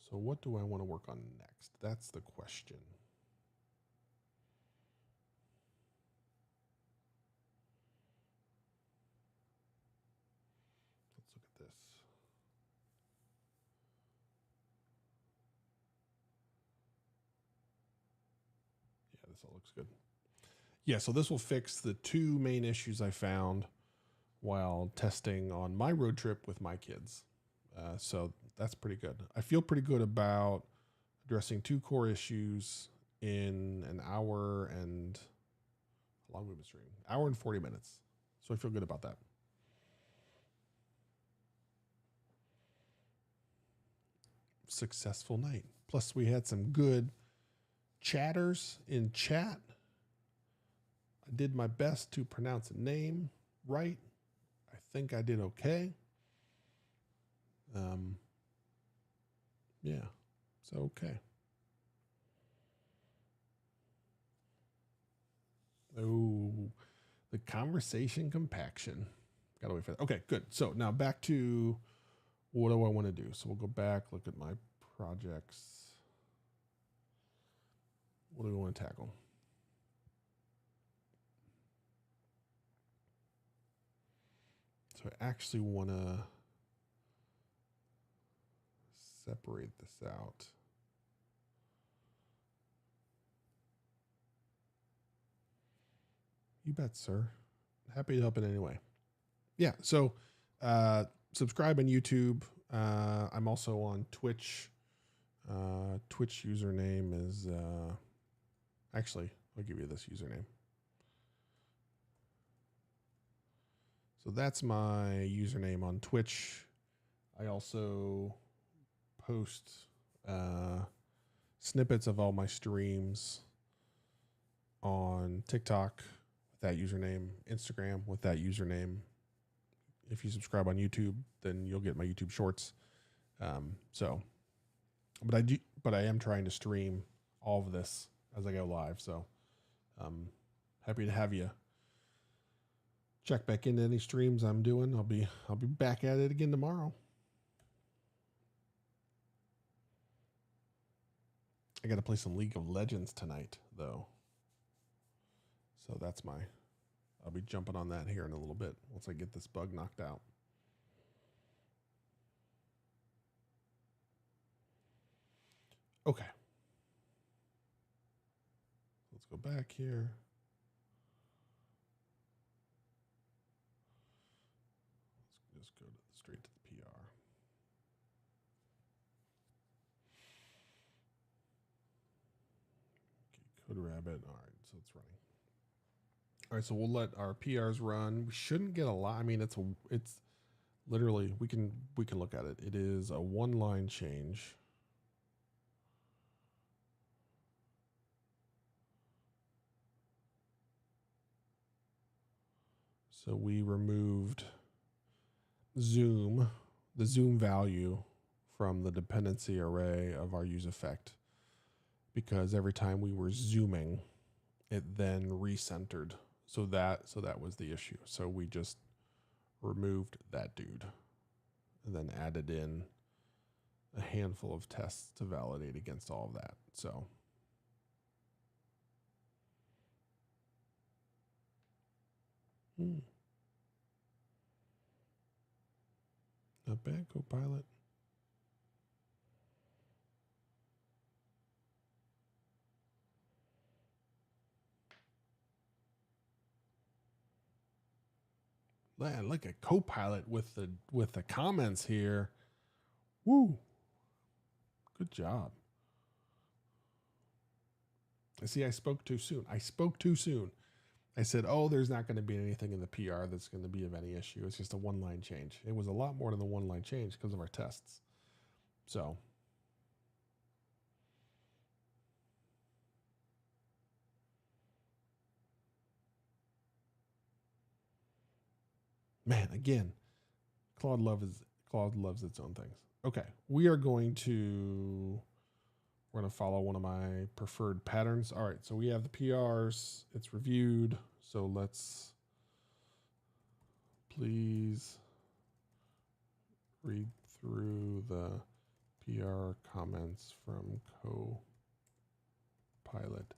So what do I want to work on next? That's the question. this all looks good. Yeah, so this will fix the two main issues I found while testing on my road trip with my kids. So that's pretty good. I feel pretty good about addressing two core issues in an hour and how long we've been streaming? Hour and 40 minutes. So I feel good about that. Successful night. Plus we had some good chatters in chat. I did my best to pronounce a name right. I think I did okay. Yeah, so okay. Oh, the conversation compaction. Gotta wait for that. Okay, good. So now back to what do I want to do? So we'll go back, look at my projects. What do we want to tackle? So I actually want to separate this out. You bet, sir. Happy to help in any way. Yeah, so subscribe on YouTube. I'm also on Twitch. Twitch username is actually, I'll give you this username. So that's my username on Twitch. I also post snippets of all my streams on TikTok with that username, Instagram with that username. If you subscribe on YouTube, then you'll get my YouTube shorts. But I am trying to stream all of this as I go live. So happy to have you check back into any streams I'm doing. I'll be back at it again tomorrow. I got to play some League of Legends tonight, though. So I'll be jumping on that here in a little bit once I get this bug knocked out. Okay. Let's go back here. Let's just go straight to the PR. Okay, Code Rabbit. All right, so it's running. All right, so we'll let our PRs run. We shouldn't get a lot. I mean, it's literally we can look at it. It is a one-line change. So we removed zoom, the zoom value from the dependency array of our use effect, because every time we were zooming, it then recentered. So that was the issue. So we just removed that dude and then added in a handful of tests to validate against all of that. So not bad, Copilot. Man, look at Copilot with the comments here. Woo. Good job. See, I spoke too soon. I said, oh, there's not going to be anything in the PR that's going to be of any issue. It's just a one-line change. It was a lot more than the one-line change because of our tests. So man, again, Claude loves its own things. Okay, we're going to follow one of my preferred patterns. All right, so we have the PRs. It's reviewed. So let's please read through the PR comments from Copilot.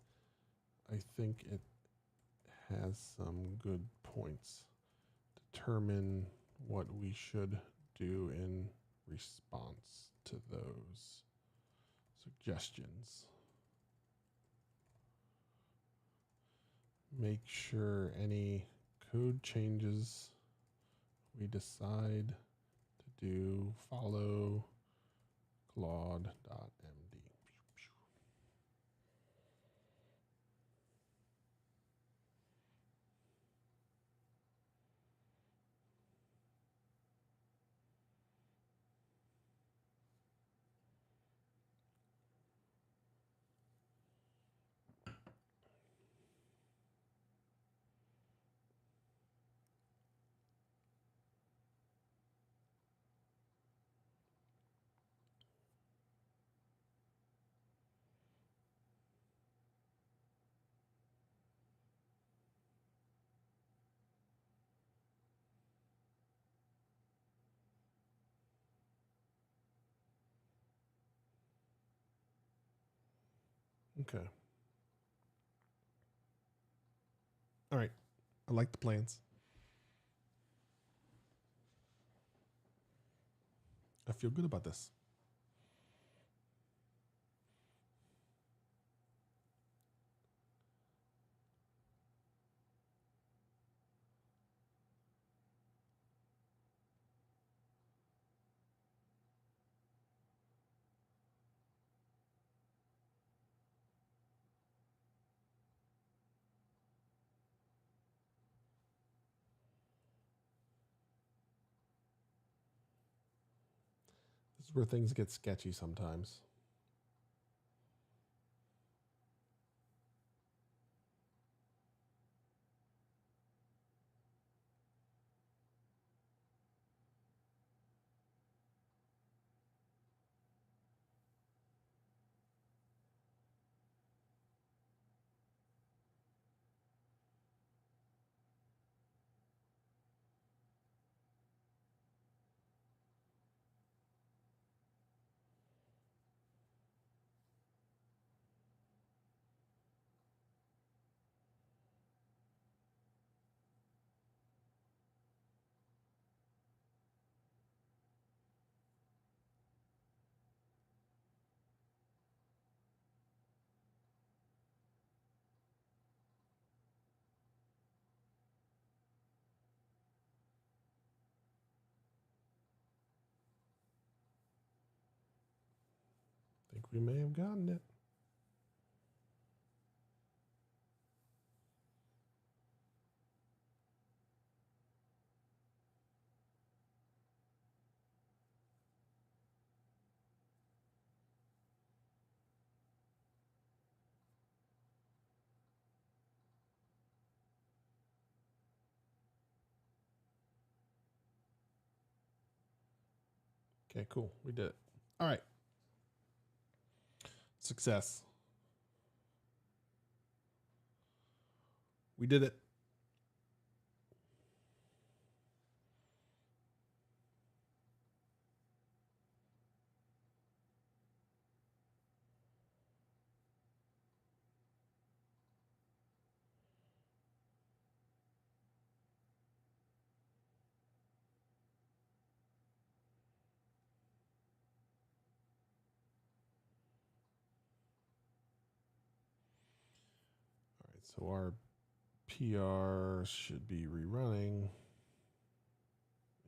I think it has some good points. Determine what we should do in response to those suggestions. make sure any code changes we decide to do follow Claude.md. Okay. All right. I like the plans. I feel good about this. This is where things get sketchy sometimes. I think we may have gotten it. Okay, cool. We did it. All right. Success. We did it. All right. So our PR should be rerunning.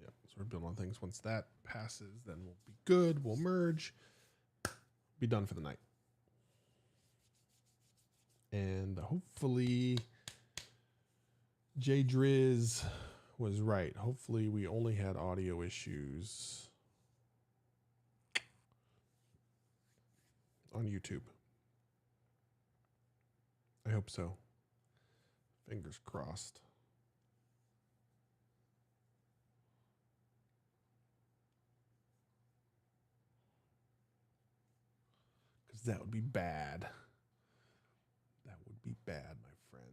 Yep. So we're building on things. Once that passes, then we'll be good. We'll merge. Be done for the night. And hopefully J Driz was right. Hopefully we only had audio issues on YouTube. I hope so. Fingers crossed. Because that would be bad. That would be bad, my friends.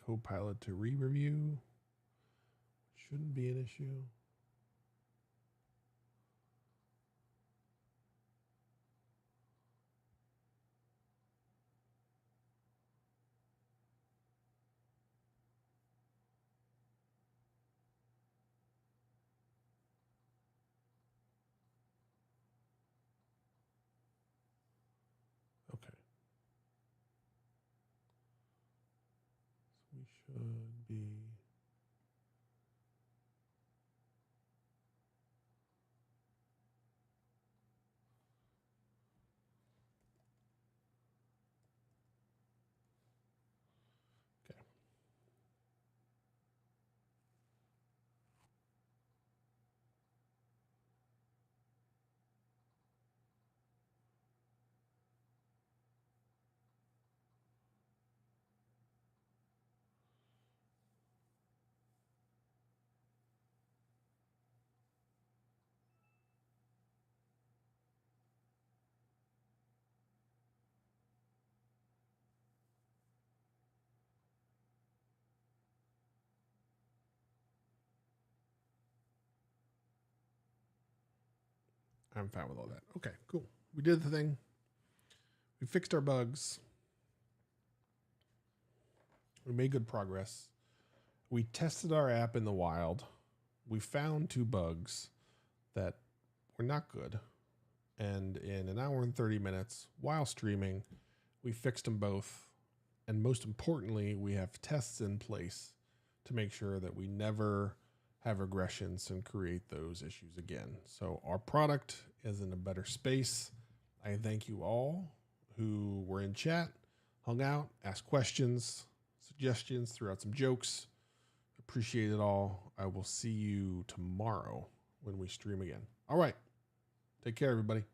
Copilot to re-review. Shouldn't be an issue. Okay. So we should be. Okay. I'm fine with all that. Okay, cool. We did the thing. We fixed our bugs. We made good progress. We tested our app in the wild. We found 2 bugs that were not good. And in an hour and 30 minutes, while streaming, we fixed them both. And most importantly, we have tests in place to make sure that we never have regressions and create those issues again. So our product is in a better space. I thank you all who were in chat, hung out, asked questions, suggestions, threw out some jokes. Appreciate it all. I will see you tomorrow when we stream again. All right. Take care, everybody.